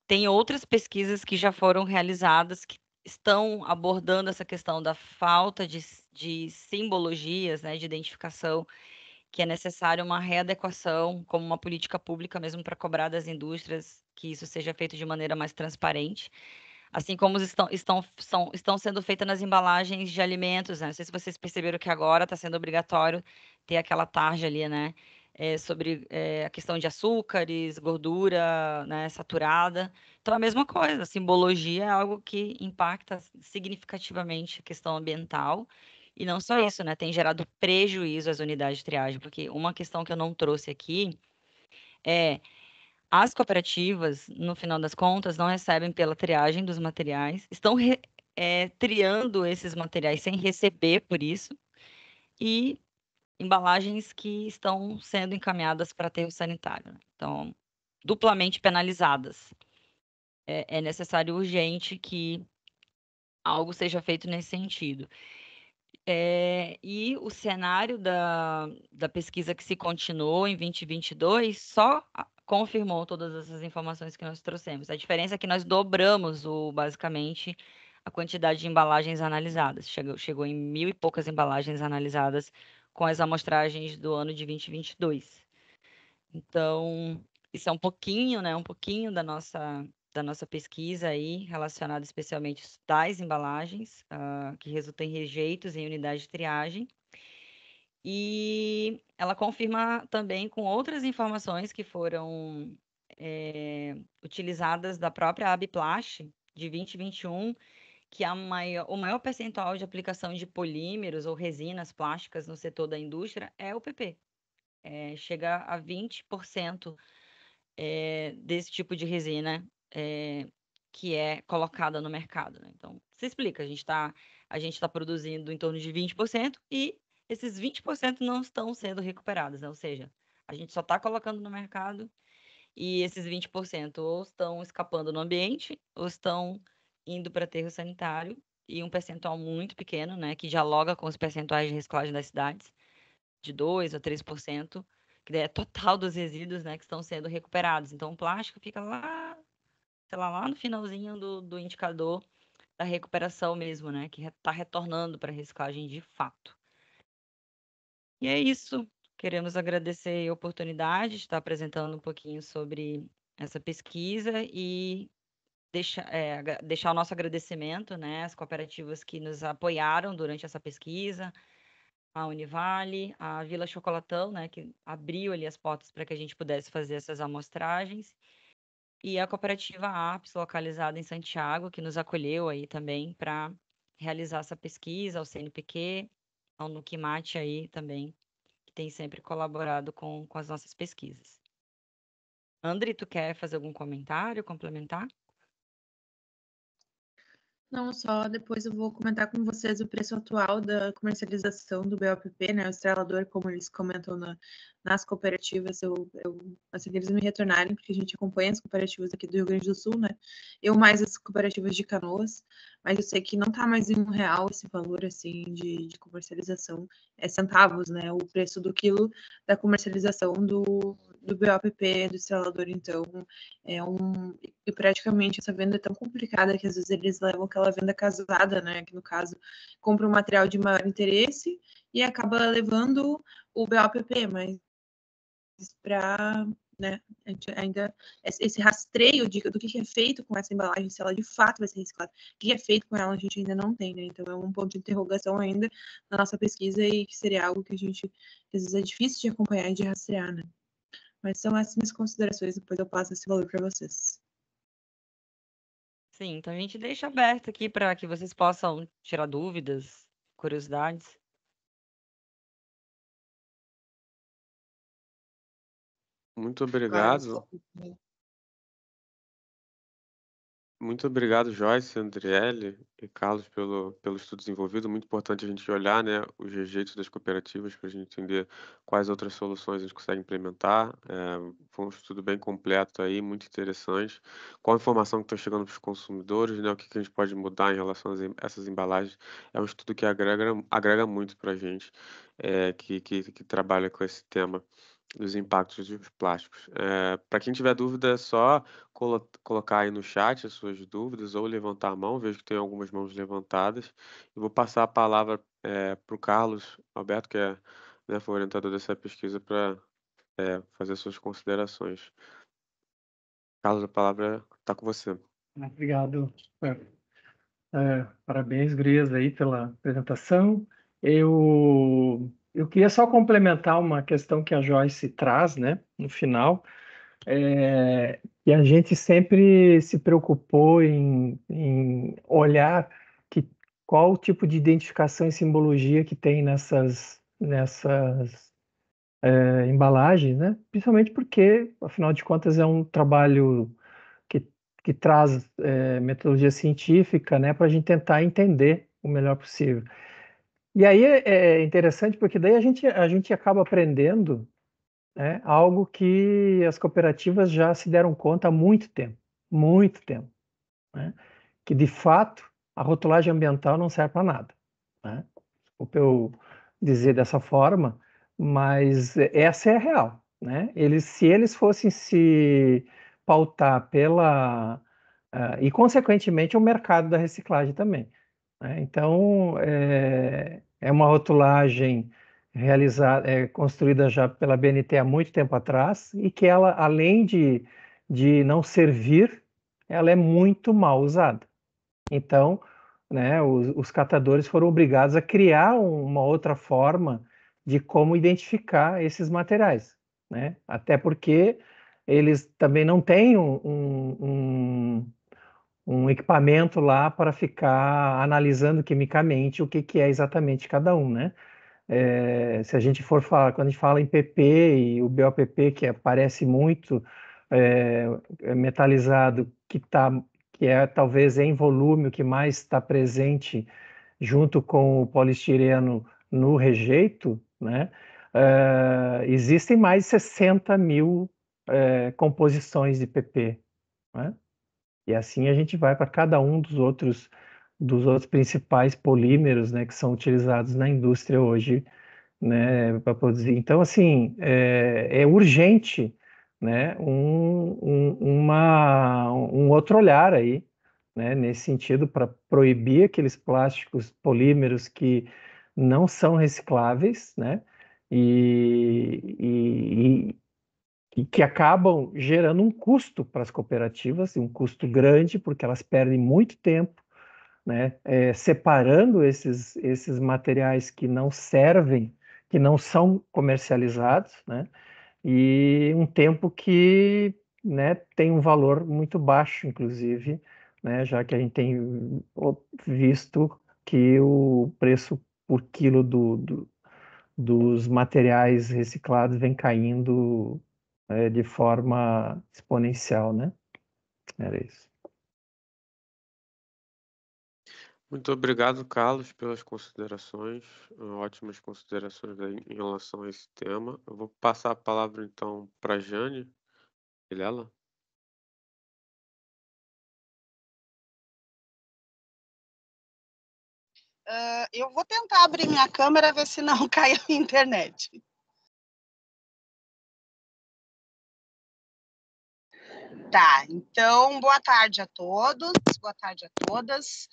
Speaker 4: tem outras pesquisas que já foram realizadas que estão abordando essa questão da falta de simbologias, né, de identificação, que é necessária uma readequação como uma política pública mesmo para cobrar das indústrias que isso seja feito de maneira mais transparente, assim como estão sendo feitas nas embalagens de alimentos, né? Não sei se vocês perceberam que agora está sendo obrigatório ter aquela tarja ali, né? Sobre a questão de açúcares, gordura, né, saturada. Então, a mesma coisa, a simbologia é algo que impacta significativamente a questão ambiental. E não só isso, né? Tem gerado prejuízo às unidades de triagem, porque uma questão que eu não trouxe aqui é as cooperativas, no final das contas, não recebem pela triagem dos materiais, estão triando esses materiais sem receber por isso, e embalagens que estão sendo encaminhadas para aterro sanitário, né? Então, duplamente penalizadas. É necessário urgente que algo seja feito nesse sentido. E o cenário da pesquisa que se continuou em 2022 só confirmou todas essas informações que nós trouxemos. A diferença é que nós dobramos, basicamente, a quantidade de embalagens analisadas. Chegou em 1.000 e poucas embalagens analisadas com as amostragens do ano de 2022. Então, isso é um pouquinho, né? Um pouquinho da nossa pesquisa aí, relacionada especialmente às tais embalagens, que resultam em rejeitos em unidade de triagem. E ela confirma também com outras informações que foram utilizadas da própria Abiplast de 2021, que o maior percentual de aplicação de polímeros ou resinas plásticas no setor da indústria é o PP. Chega a 20% desse tipo de resina que é colocada no mercado, né? Então, se explica, a gente está produzindo em torno de 20% e esses 20% não estão sendo recuperados, né? Ou seja, a gente só está colocando no mercado e esses 20% ou estão escapando no ambiente ou estão indo para aterro sanitário, e um percentual muito pequeno, né, que dialoga com os percentuais de reciclagem das cidades, de 2% a 3%, que é total dos resíduos, né, que estão sendo recuperados. Então, o plástico fica lá, sei lá no finalzinho do indicador da recuperação mesmo, né, que está retornando para a reciclagem de fato. E é isso. Queremos agradecer a oportunidade de estar apresentando um pouquinho sobre essa pesquisa e deixar o nosso agradecimento, né, às cooperativas que nos apoiaram durante essa pesquisa, a Univale, a Vila Chocolatão, né, que abriu ali as portas para que a gente pudesse fazer essas amostragens, e a cooperativa APS, localizada em Santiago, que nos acolheu aí também para realizar essa pesquisa, ao CNPq, ao Nucimate aí também, que tem sempre colaborado com as nossas pesquisas. André, tu quer fazer algum comentário, complementar?
Speaker 1: Não, só depois eu vou comentar com vocês o preço atual da comercialização do BOPP, né? O estrelador, como eles comentam nas cooperativas. Assim que eles me retornarem, porque a gente acompanha as cooperativas aqui do Rio Grande do Sul, né? Eu mais as cooperativas de Canoas, mas eu sei que não tá mais em R$1 esse valor, assim, de comercialização. É centavos, né? O preço do quilo da comercialização do BOPP, do estrelador. Então, e praticamente essa venda é tão complicada que às vezes eles levam aquela venda casada, né? Que no caso compra um material de maior interesse e acaba levando o BOPP, mas para, né, a gente ainda esse rastreio do que é feito com essa embalagem, se ela de fato vai ser reciclada, o que é feito com ela, a gente ainda não tem, né? Então é um ponto de interrogação ainda na nossa pesquisa e que seria algo que a gente às vezes é difícil de acompanhar e de rastrear, né? Mas são essas minhas considerações, depois eu passo esse valor para vocês.
Speaker 4: Sim, então a gente deixa aberto aqui para que vocês possam tirar dúvidas, curiosidades.
Speaker 2: Muito obrigado. Muito obrigado, Joyce, Andriele e Carlos, pelo estudo desenvolvido. Muito importante a gente olhar, né, os rejeitos das cooperativas para a gente entender quais outras soluções a gente consegue implementar. Foi um estudo bem completo aí, muito interessante. Qual a informação que está chegando para os consumidores, né, o que a gente pode mudar em relação a essas embalagens. É um estudo que agrega muito para a gente, que trabalha com esse tema dos impactos dos plásticos. Para quem tiver dúvida, é só colocar aí no chat as suas dúvidas ou levantar a mão. Vejo que tem algumas mãos levantadas. Eu vou passar a palavra para o Carlos Alberto, que né, foi orientador dessa pesquisa, para fazer suas considerações. Carlos, a palavra está com você.
Speaker 6: Obrigado. Parabéns, gurias, aí pela apresentação. Eu queria só complementar uma questão que a Joyce traz, né, no final, e a gente sempre se preocupou em olhar qual o tipo de identificação e simbologia que tem nessas embalagens, né? Principalmente porque, afinal de contas, é um trabalho que traz metodologia científica, né, para a gente tentar entender o melhor possível. E aí é interessante porque daí a gente acaba aprendendo, né, algo que as cooperativas já se deram conta há muito tempo, né, que de fato a rotulagem ambiental não serve para nada, né? Desculpa eu dizer dessa forma, mas essa é a real. né? Se eles fossem se pautar e consequentemente o mercado da reciclagem também, né? Então é uma rotulagem construída já pela BNT há muito tempo atrás e que ela, além de não servir, ela é muito mal usada. Então, né, os catadores foram obrigados a criar uma outra forma de como identificar esses materiais, né? Até porque eles também não têm um equipamento lá para ficar analisando quimicamente o que é exatamente cada um, né? Se a gente for falar, quando a gente fala em PP e o BOPP, que aparece muito metalizado, que é talvez em volume o que mais está presente junto com o polistireno no rejeito, né? Existem mais de 60 mil composições de PP, né? E assim a gente vai para cada um dos outros principais polímeros, né, que são utilizados na indústria hoje, né, para produzir. Então, assim, é urgente, né, um outro olhar aí, né, nesse sentido, para proibir aqueles plásticos polímeros que não são recicláveis, né, e que acabam gerando um custo para as cooperativas, um custo grande, porque elas perdem muito tempo, né, separando esses materiais que não servem, que não são comercializados, né, e um tempo que, né, tem um valor muito baixo, inclusive, né, já que a gente tem visto que o preço por quilo dos materiais reciclados vem caindo de forma exponencial, né? Era isso.
Speaker 2: Muito obrigado, Carlos, pelas considerações, ótimas considerações aí em relação a esse tema. Eu vou passar a palavra então para a Jane Vilela.
Speaker 5: Eu vou tentar abrir minha câmera, ver se não cai a internet. Tá, então, boa tarde a todos, boa tarde a todas.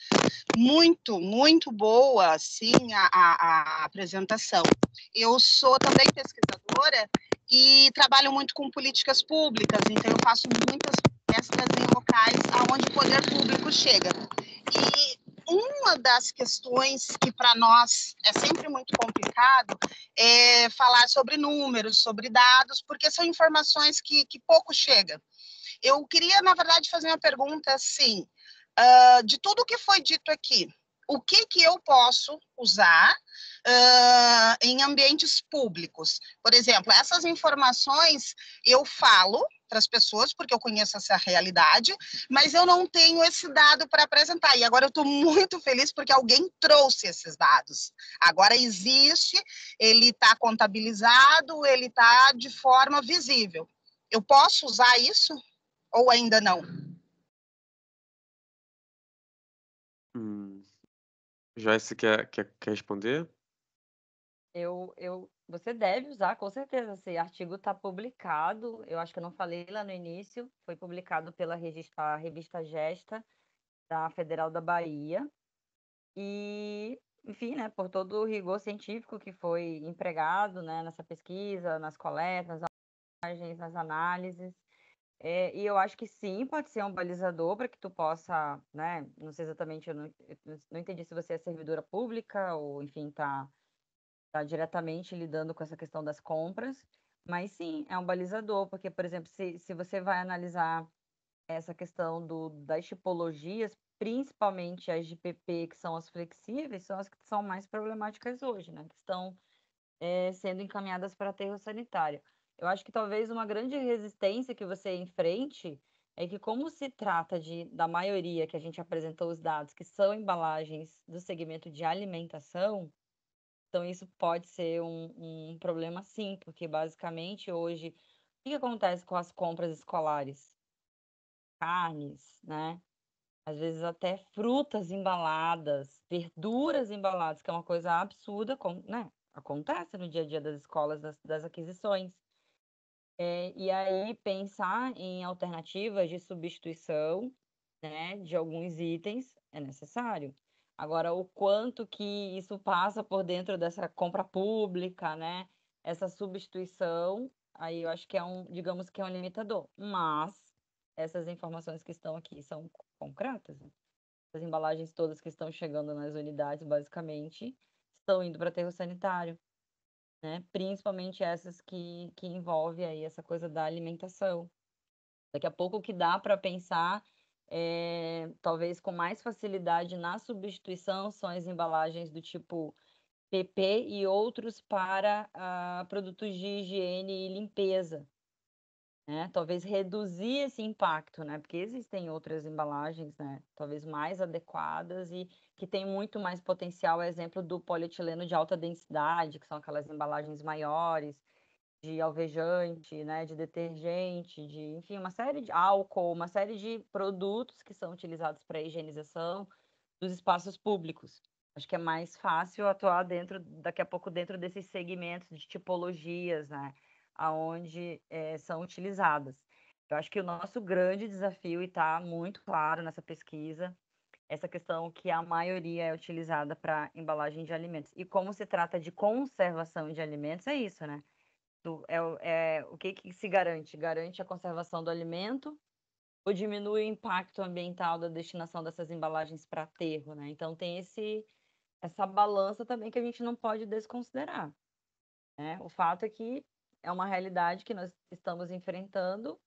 Speaker 5: Muito, muito boa, sim, a apresentação. Eu sou também pesquisadora e trabalho muito com políticas públicas, então eu faço muitas pesquisas em locais onde o poder público chega. E uma das questões que para nós é sempre muito complicado é falar sobre números, sobre dados, porque são informações que pouco chegam. Eu queria, na verdade, fazer uma pergunta assim, de tudo que foi dito aqui, o que eu posso usar em ambientes públicos? Por exemplo, essas informações eu falo para as pessoas, porque eu conheço essa realidade, mas eu não tenho esse dado para apresentar. E agora eu estou muito feliz porque alguém trouxe esses dados. Agora existe, ele está contabilizado, ele está de forma visível. Eu posso usar isso? Ou ainda não?
Speaker 2: Joyce quer responder?
Speaker 4: Você deve usar, com certeza. Esse artigo está publicado, eu acho que eu não falei lá no início, foi publicado pela revista Gesta, da Federal da Bahia, e, enfim, né, por todo o rigor científico que foi empregado, né, nessa pesquisa, nas coletas, nas imagens, nas análises. E eu acho que sim, pode ser um balizador para que tu possa, né? Não sei exatamente, eu não entendi se você é servidora pública ou, enfim, tá diretamente lidando com essa questão das compras, mas sim, é um balizador, porque, por exemplo, se você vai analisar essa questão das tipologias, principalmente as de PP, que são as flexíveis, são as que são mais problemáticas hoje, né? Que estão sendo encaminhadas para aterro sanitário. Eu acho que talvez uma grande resistência que você enfrente é que, como se trata da maioria que a gente apresentou os dados, que são embalagens do segmento de alimentação, então isso pode ser um problema sim, porque basicamente hoje, o que acontece com as compras escolares? Carnes, né? Às vezes até frutas embaladas, verduras embaladas, que é uma coisa absurda, né? Acontece no dia a dia das escolas, das aquisições. E aí pensar em alternativas de substituição, né, de alguns itens é necessário. Agora, o quanto que isso passa por dentro dessa compra pública, né, essa substituição, aí eu acho que digamos que é um limitador. Mas essas informações que estão aqui são concretas, né? As embalagens todas que estão chegando nas unidades, basicamente, estão indo para aterro sanitário, né? Principalmente essas que envolvem aí essa coisa da alimentação. Daqui a pouco o que dá para pensar, talvez com mais facilidade na substituição, são as embalagens do tipo PP e outros para produtos de higiene e limpeza, né? Talvez reduzir esse impacto, né? Porque existem outras embalagens, né? Talvez mais adequadas e que tem muito mais potencial, exemplo do polietileno de alta densidade, que são aquelas embalagens maiores, de alvejante, né? De detergente, enfim, uma série de álcool, uma série de produtos que são utilizados para a higienização dos espaços públicos. Acho que é mais fácil atuar daqui a pouco dentro desses segmentos de tipologias, né? Aonde são utilizadas. Eu acho que o nosso grande desafio, e está muito claro nessa pesquisa, essa questão que a maioria é utilizada para embalagem de alimentos. E como se trata de conservação de alimentos, é isso, né? O que se garante? Garante a conservação do alimento ou diminui o impacto ambiental da destinação dessas embalagens para aterro, né? Então tem essa balança também que a gente não pode desconsiderar, né? O fato é que é uma realidade que nós estamos enfrentando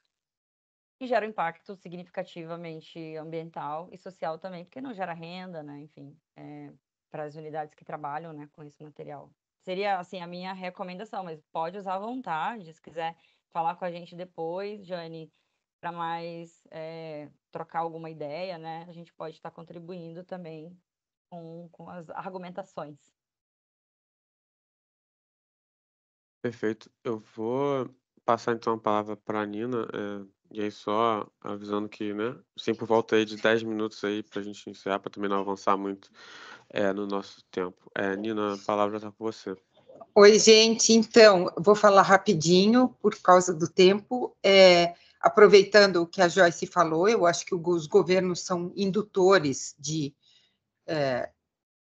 Speaker 4: e gera um impacto significativamente ambiental e social também, porque não gera renda, né? Enfim, para as unidades que trabalham, né, com esse material. Seria, assim, a minha recomendação, mas pode usar à vontade, se quiser falar com a gente depois, Jane, para mais trocar alguma ideia, né? A gente pode estar contribuindo também com as argumentações.
Speaker 2: Perfeito. Eu vou passar então a palavra para a Nina, e aí só avisando que, né, sempre por volta aí de 10 minutos aí para a gente encerrar, para também não avançar muito no nosso tempo. Nina, a palavra está com você.
Speaker 7: Oi, gente. Então, vou falar rapidinho por causa do tempo. Aproveitando o que a Joyce falou, eu acho que os governos são indutores de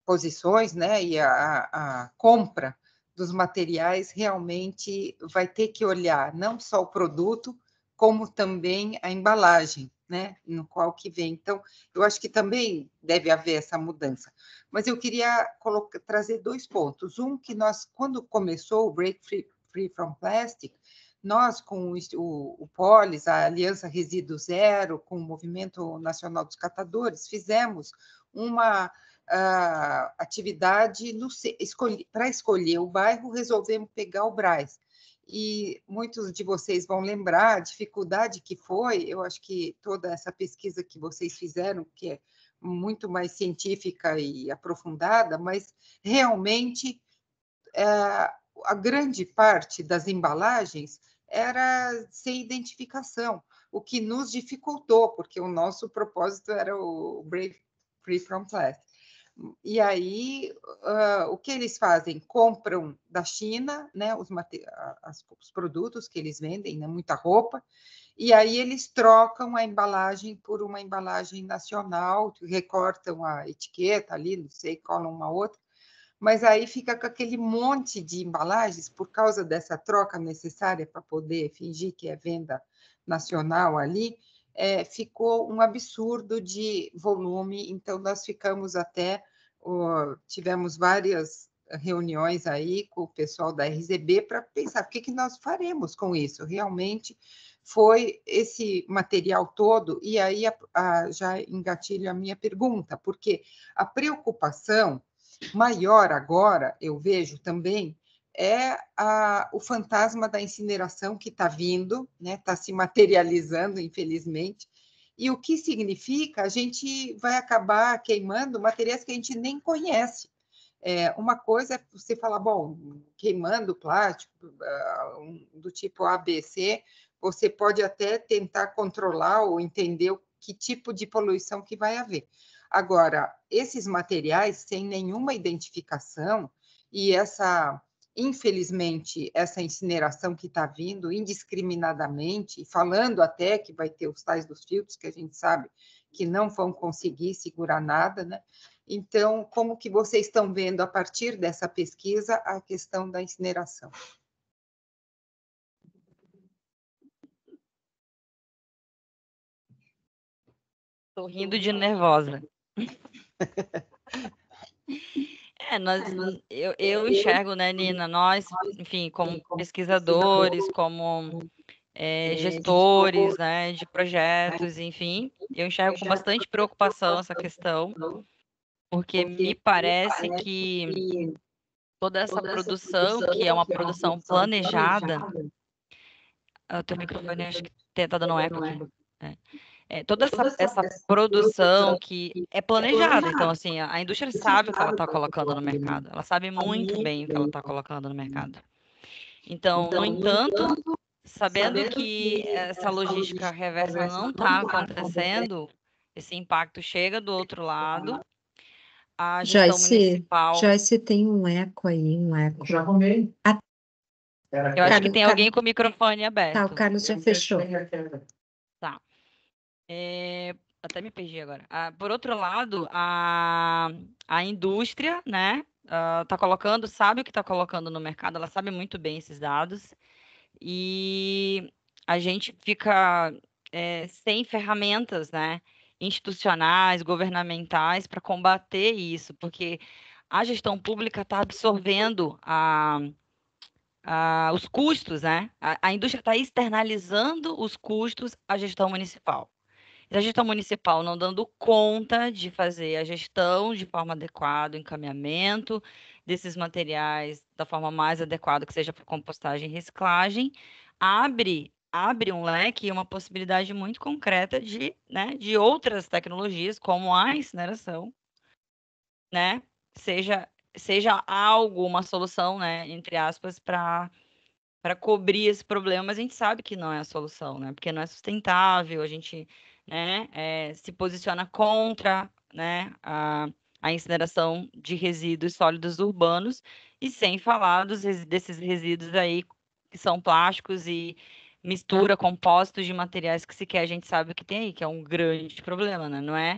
Speaker 7: posições, né? E a compra dos materiais realmente vai ter que olhar não só o produto, como também a embalagem, né? No qual que vem. Então, eu acho que também deve haver essa mudança. Mas eu queria trazer 2 pontos. Um, que nós, quando começou o Break Free from Plastic, nós, com o Polis, a Aliança Resíduo Zero, com o Movimento Nacional dos Catadores, fizemos uma atividade para escolher o bairro, resolvemos pegar o Brás. E muitos de vocês vão lembrar a dificuldade que foi, eu acho que toda essa pesquisa que vocês fizeram, que é muito mais científica e aprofundada, mas realmente a grande parte das embalagens era sem identificação, o que nos dificultou, porque o nosso propósito era o Break Free from Plastic. E aí, o que eles fazem? Compram da China, né, os produtos que eles vendem, né, muita roupa, e aí eles trocam a embalagem por uma embalagem nacional, recortam a etiqueta ali, não sei, colam uma outra, mas aí fica com aquele monte de embalagens, por causa dessa troca necessária para poder fingir que é venda nacional ali, ficou um absurdo de volume, então nós ficamos tivemos várias reuniões aí com o pessoal da RZB para pensar o que nós faremos com isso. Realmente foi esse material todo, e aí já engatilho a minha pergunta, porque a preocupação maior agora, eu vejo também, é o fantasma da incineração que está vindo, né? Está se materializando, infelizmente, e o que significa? A gente vai acabar queimando materiais que a gente nem conhece. Uma coisa é você falar, bom, queimando plástico do tipo ABC, você pode até tentar controlar ou entender que tipo de poluição que vai haver. Agora, esses materiais sem nenhuma identificação e essa infelizmente, essa incineração que está vindo indiscriminadamente, falando até que vai ter os tais dos filtros, que a gente sabe que não vão conseguir segurar nada, né? Então, como que vocês estão vendo, a partir dessa pesquisa, a questão da incineração?
Speaker 4: Tô rindo de nervosa. Eu enxergo, né, Nina, nós, enfim, como pesquisadores, como gestores, né, de projetos, enfim, eu enxergo com bastante preocupação essa questão, porque me parece que toda essa produção, que é uma produção planejada, o teu microfone acho que tá dando um eco aqui. Toda essa produção que é planejada. Então, assim, a indústria sabe o que ela está colocando no mercado. Ela sabe muito bem o que ela está colocando no mercado. Então, no entanto, sabendo que essa logística reversa não está acontecendo, esse impacto chega do outro lado, a gestão municipal.
Speaker 3: Joyce, tem um eco aí, um eco.
Speaker 6: Já arrumei.
Speaker 4: Eu acho que tem alguém com o microfone aberto.
Speaker 3: Tá, o Carlos já fechou.
Speaker 4: Tá. Até me perdi agora. Por outro lado, a indústria, né, tá colocando, sabe o que está colocando no mercado, ela sabe muito bem esses dados, e a gente fica sem ferramentas, né, institucionais, governamentais, para combater isso, porque a gestão pública está absorvendo os custos, né? A indústria está externalizando os custos à gestão municipal. A gestão municipal não dando conta de fazer a gestão de forma adequada, o encaminhamento desses materiais da forma mais adequada, que seja para compostagem e reciclagem, abre um leque e uma possibilidade muito concreta de outras tecnologias, como a incineração, né? Seja algo, uma solução, né, entre aspas, para cobrir esse problema, mas a gente sabe que não é a solução, né? Porque não é sustentável, a gente, né, se posiciona contra, né, a incineração de resíduos sólidos urbanos, e sem falar desses resíduos aí que são plásticos e mistura compostos de materiais que sequer a gente sabe o que tem aí, que é um grande problema, né? Não é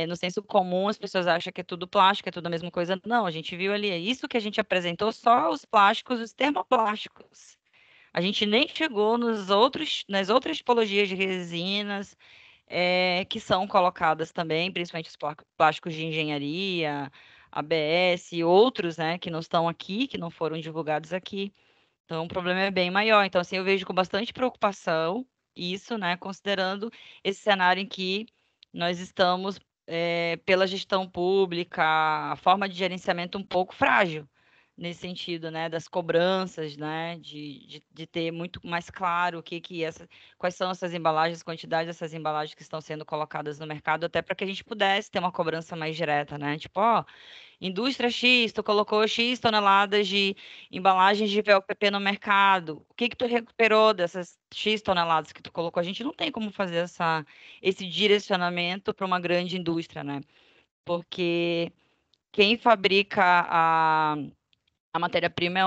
Speaker 4: no senso comum, as pessoas acham que é tudo plástico, é tudo a mesma coisa. Não, a gente viu ali, é isso que a gente apresentou, só os plásticos, os termoplásticos. A gente nem chegou nas outras tipologias de resinas que são colocadas também, principalmente os plásticos de engenharia, ABS e outros, né, que não estão aqui, que não foram divulgados aqui. Então, o problema é bem maior. Então, assim, eu vejo com bastante preocupação isso, né, considerando esse cenário em que nós estamos, pela gestão pública, a forma de gerenciamento um pouco frágil, nesse sentido, né, das cobranças, né, de ter muito mais claro quais são essas embalagens, quantidade dessas embalagens que estão sendo colocadas no mercado, até para que a gente pudesse ter uma cobrança mais direta, né, tipo, indústria X, tu colocou X toneladas de embalagens de VLPP no mercado. O que tu recuperou dessas X toneladas que tu colocou? A gente não tem como fazer esse direcionamento para uma grande indústria, né? Porque quem fabrica a matéria-prima é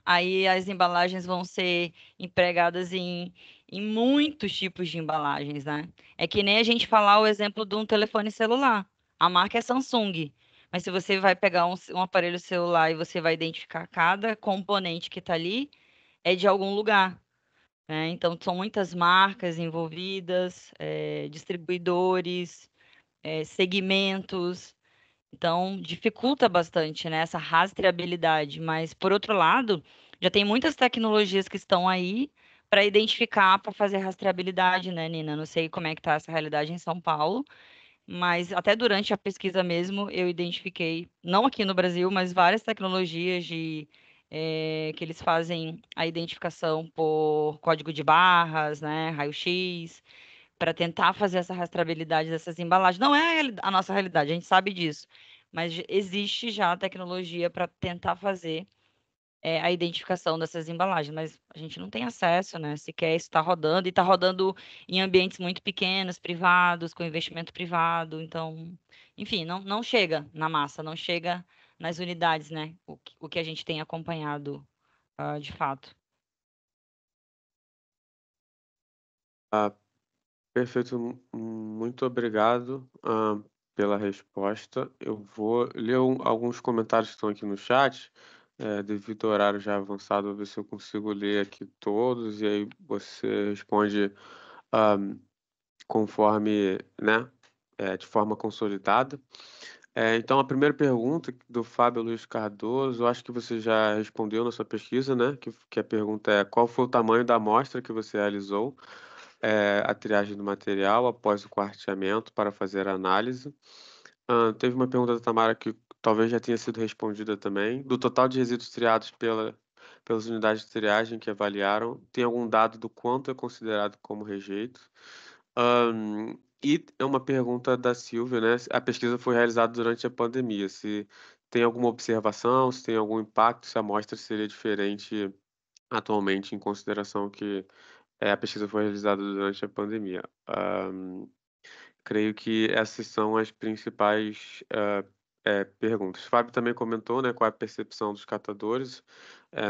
Speaker 4: aí as embalagens vão ser empregadas em muitos tipos de embalagens, né? É que nem a gente falar o exemplo de um telefone celular. A marca é Samsung, mas se você vai pegar um aparelho celular e você vai identificar cada componente que está ali, é de algum lugar, né? Então, são muitas marcas envolvidas, distribuidores, segmentos. Então, dificulta bastante, né, essa rastreabilidade. Mas, por outro lado, já tem muitas tecnologias que estão aí para identificar, para fazer rastreabilidade, né, Nina? Não sei como é que está essa realidade em São Paulo, mas até durante a pesquisa mesmo, eu identifiquei, não aqui no Brasil, mas várias tecnologias que eles fazem a identificação por código de barras, né, raio-x, para tentar fazer essa rastreabilidade dessas embalagens. Não é a nossa realidade, a gente sabe disso, mas existe já a tecnologia para tentar fazer a identificação dessas embalagens, mas a gente não tem acesso, né? Sequer isso está rodando, e está rodando em ambientes muito pequenos, privados, com investimento privado, então, enfim, não chega na massa, não chega nas unidades, né? O que a gente tem acompanhado, de fato.
Speaker 2: Perfeito, muito obrigado pela resposta. Eu vou ler alguns comentários que estão aqui no chat. Devido ao horário já avançado, vou ver se eu consigo ler aqui todos, e aí você responde conforme, né, de forma consolidada. Então, a primeira pergunta do Fábio Luiz Cardoso, eu acho que você já respondeu na sua pesquisa, né? Que a pergunta é: qual foi o tamanho da amostra que você realizou? A triagem do material após o quarteamento para fazer a análise. Teve uma pergunta da Tamara que talvez já tenha sido respondida também. Do total de resíduos triados pelas unidades de triagem que avaliaram, tem algum dado do quanto é considerado como rejeito? E é uma pergunta da Silvia, né? A pesquisa foi realizada durante a pandemia. Se tem alguma observação, se tem algum impacto, se a amostra seria diferente atualmente, em consideração que a pesquisa foi realizada durante a pandemia. Creio que essas são as principais perguntas. O Fábio também comentou, né, qual é a percepção dos catadores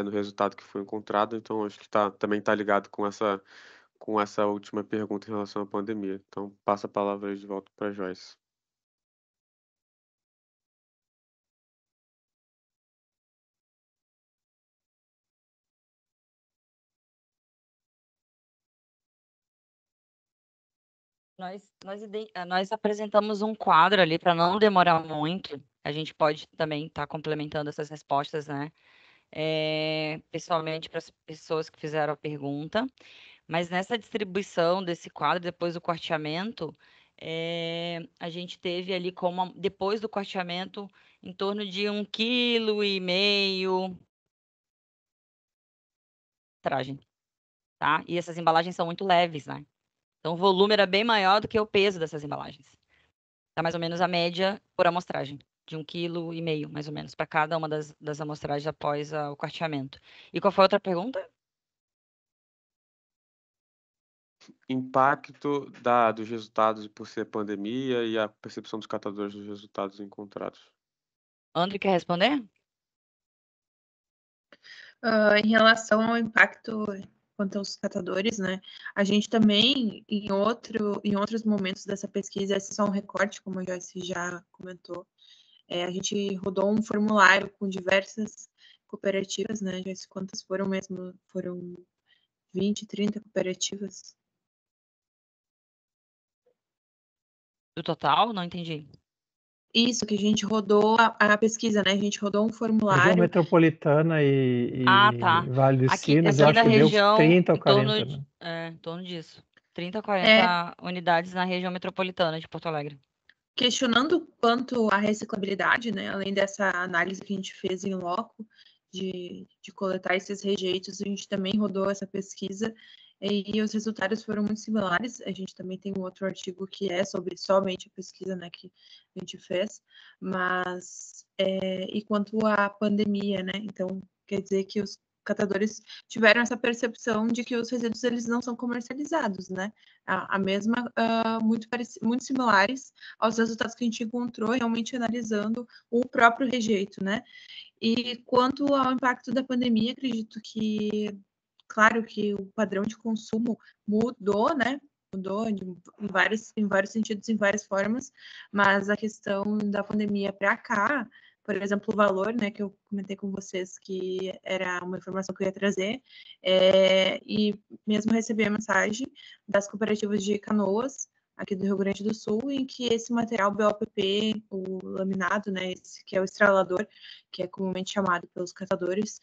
Speaker 2: no resultado que foi encontrado, então acho que também está ligado com essa última pergunta em relação à pandemia. Então, passo a palavra aí de volta para a Joyce.
Speaker 4: Nós apresentamos um quadro ali para não demorar muito. A gente pode também estar complementando essas respostas, né? Pessoalmente para as pessoas que fizeram a pergunta. Mas nessa distribuição desse quadro, depois do quarteamento, a gente teve ali depois do quarteamento, em torno de 1,5 kg de tá? E essas embalagens são muito leves, né? Então o volume era bem maior do que o peso dessas embalagens. Tá mais ou menos a média por amostragem, de 1,5 kg, mais ou menos, para cada uma das amostragens após o quarteamento. E qual foi a outra pergunta?
Speaker 2: Impacto dos resultados por ser pandemia e a percepção dos catadores dos resultados encontrados.
Speaker 4: André, quer responder?
Speaker 1: Em relação ao impacto quanto aos catadores, né? A gente também, em outros momentos dessa pesquisa, esse é só um recorte, como a Joyce já comentou, a gente rodou um formulário com diversas cooperativas, né, Joyce? Quantas foram mesmo? Foram 20, 30 cooperativas?
Speaker 4: Do total? Não entendi.
Speaker 1: Isso, que a gente rodou a pesquisa, né? A gente rodou um
Speaker 6: Região
Speaker 1: formulário.
Speaker 6: metropolitana e
Speaker 4: Tá.
Speaker 6: Vale dos
Speaker 4: Aqui
Speaker 6: Sinos, eu
Speaker 4: na
Speaker 6: acho que deu
Speaker 4: região,
Speaker 6: 30 ou
Speaker 4: em torno
Speaker 6: 40, né?
Speaker 4: em torno disso. 30 a 40 unidades na região metropolitana de Porto Alegre.
Speaker 1: Questionando quanto à reciclabilidade, né? Além dessa análise que a gente fez em loco, de coletar esses rejeitos, a gente também rodou essa pesquisa e os resultados foram muito similares. A gente também tem um outro artigo que é sobre somente a pesquisa, né, que a gente fez, mas e quanto à pandemia, né? Então, quer dizer que os catadores tiveram essa percepção de que os resíduos eles não são comercializados, né? A mesma, muito similares aos resultados que a gente encontrou realmente analisando o próprio rejeito, né? E quanto ao impacto da pandemia, acredito que, claro que o padrão de consumo mudou, né? Mudou em vários sentidos, em várias formas, mas a questão da pandemia para cá, por exemplo, o valor, né, que eu comentei com vocês, que era uma informação que eu ia trazer, e mesmo recebi a mensagem das cooperativas de Canoas, aqui do Rio Grande do Sul, em que esse material BOPP, o laminado, né, esse que é o estralador, que é comumente chamado pelos catadores,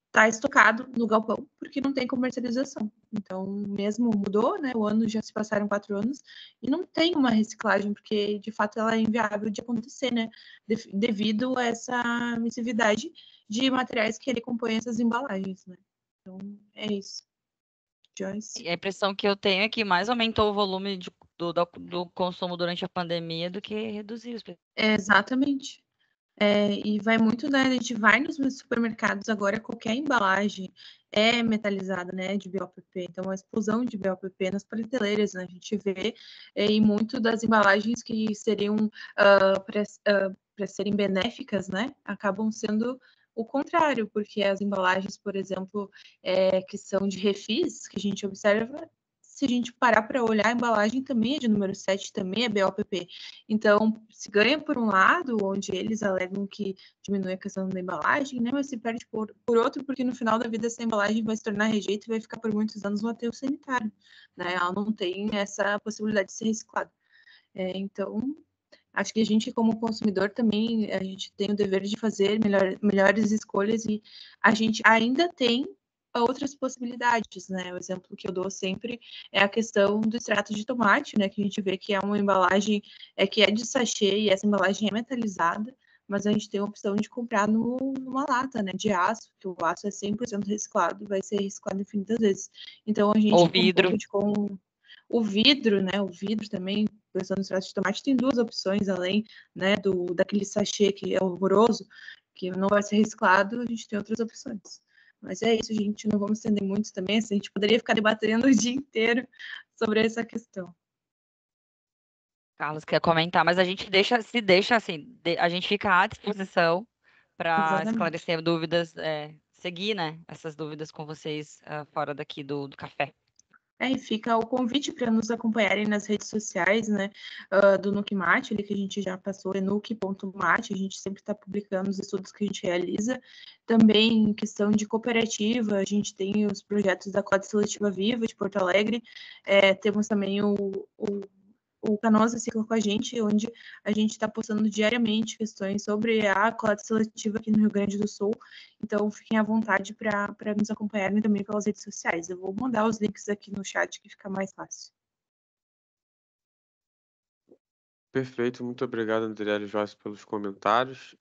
Speaker 1: está estocado no galpão, porque não tem comercialização. Então, mesmo mudou, né? O ano já se passaram 4 anos e não tem uma reciclagem, porque de fato ela é inviável de acontecer, né? Devido a essa emissividade de materiais que ele compõe essas embalagens, né? Então, é isso. Joyce?
Speaker 4: A impressão que eu tenho é que mais aumentou o volume do consumo durante a pandemia do que reduziu.
Speaker 1: Exatamente. E vai muito, né? A gente vai nos supermercados agora, qualquer embalagem é metalizada, né? De BOPP. Então, a explosão de BOPP nas prateleiras, né? A gente vê e muito das embalagens que seriam para serem benéficas, né? Acabam sendo o contrário, porque as embalagens, por exemplo, que são de refis, que a gente observa, se a gente parar para olhar, a embalagem também é de número 7, também é BOPP. Então, se ganha por um lado, onde eles alegam que diminui a questão da embalagem, né, mas se perde por outro, porque no final da vida essa embalagem vai se tornar rejeito e vai ficar por muitos anos no aterro sanitário. Né? Ela não tem essa possibilidade de ser reciclada. Então, acho que a gente, como consumidor, também a gente tem o dever de fazer melhores escolhas e a gente ainda tem outras possibilidades, né? O exemplo que eu dou sempre é a questão do extrato de tomate, né? Que a gente vê que é uma embalagem que é de sachê e essa embalagem é metalizada, mas a gente tem a opção de comprar numa lata, né? De aço, que o aço é 100% reciclado, vai ser reciclado infinitas vezes. Então a gente
Speaker 4: Ou vidro.
Speaker 1: o vidro, né? O vidro também, pensando no extrato de tomate, tem duas opções, além, né, daquele sachê que é horroroso, que não vai ser reciclado, a gente tem outras opções. Mas é isso, gente, não vamos estender muito também, assim, a gente poderia ficar debatendo o dia inteiro sobre essa questão.
Speaker 4: Carlos quer comentar, mas a gente deixa assim, a gente fica à disposição para esclarecer dúvidas, seguir, né, essas dúvidas com vocês fora daqui do café.
Speaker 1: E fica o convite para nos acompanharem nas redes sociais, né, do NucMate, ali que a gente já passou, é nuc.mate, a gente sempre está publicando os estudos que a gente realiza. Também em questão de cooperativa, a gente tem os projetos da Coleta Seletiva Viva de Porto Alegre, temos também o Canoas Recicla com a gente, onde a gente está postando diariamente questões sobre a coleta seletiva aqui no Rio Grande do Sul. Então, fiquem à vontade para nos acompanharem também pelas redes sociais. Eu vou mandar os links aqui no chat, que fica mais fácil.
Speaker 2: Perfeito, muito obrigado, Andriele e Joyce, pelos comentários.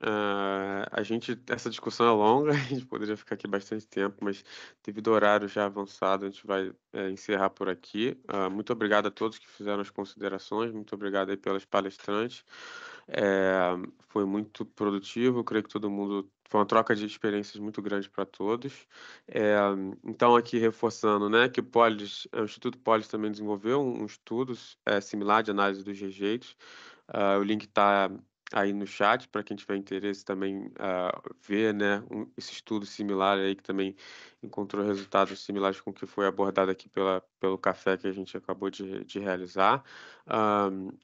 Speaker 2: Essa discussão é longa, a gente poderia ficar aqui bastante tempo, mas devido ao horário já avançado, a gente vai encerrar por aqui. Muito obrigado a todos que fizeram as considerações, muito obrigado aí pelas palestrantes. Foi muito produtivo, creio que todo mundo. Foi uma troca de experiências muito grande para todos. Então, aqui reforçando, né, que o Instituto Polis também desenvolveu um estudo similar de análise dos rejeitos. O link está aí no chat para quem tiver interesse também ver, né, esse estudo similar aí que também encontrou resultados similares com o que foi abordado aqui pelo café que a gente acabou de realizar.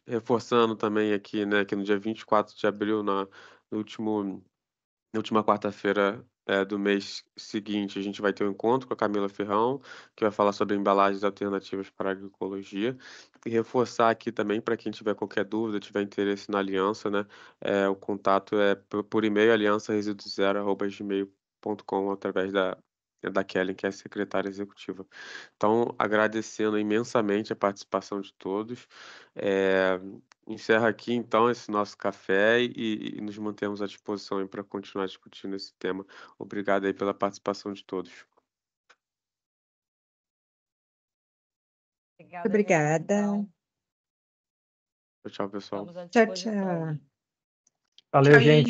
Speaker 2: Reforçando também aqui, né, que no dia 24 de abril, na última quarta-feira do mês seguinte, a gente vai ter um encontro com a Camila Ferrão, que vai falar sobre embalagens alternativas para a agroecologia. E reforçar aqui também, para quem tiver qualquer dúvida, tiver interesse na aliança, né, o contato é por e-mail, aliançaresiduozero@gmail.com, através da Kellen, que é a secretária executiva. Então, agradecendo imensamente a participação de todos. Encerro aqui, então, esse nosso café e nos mantemos à disposição para continuar discutindo esse tema. Obrigado aí pela participação de todos.
Speaker 3: Obrigada.
Speaker 2: Tchau, pessoal.
Speaker 3: Tchau, tchau.
Speaker 6: Valeu, gente.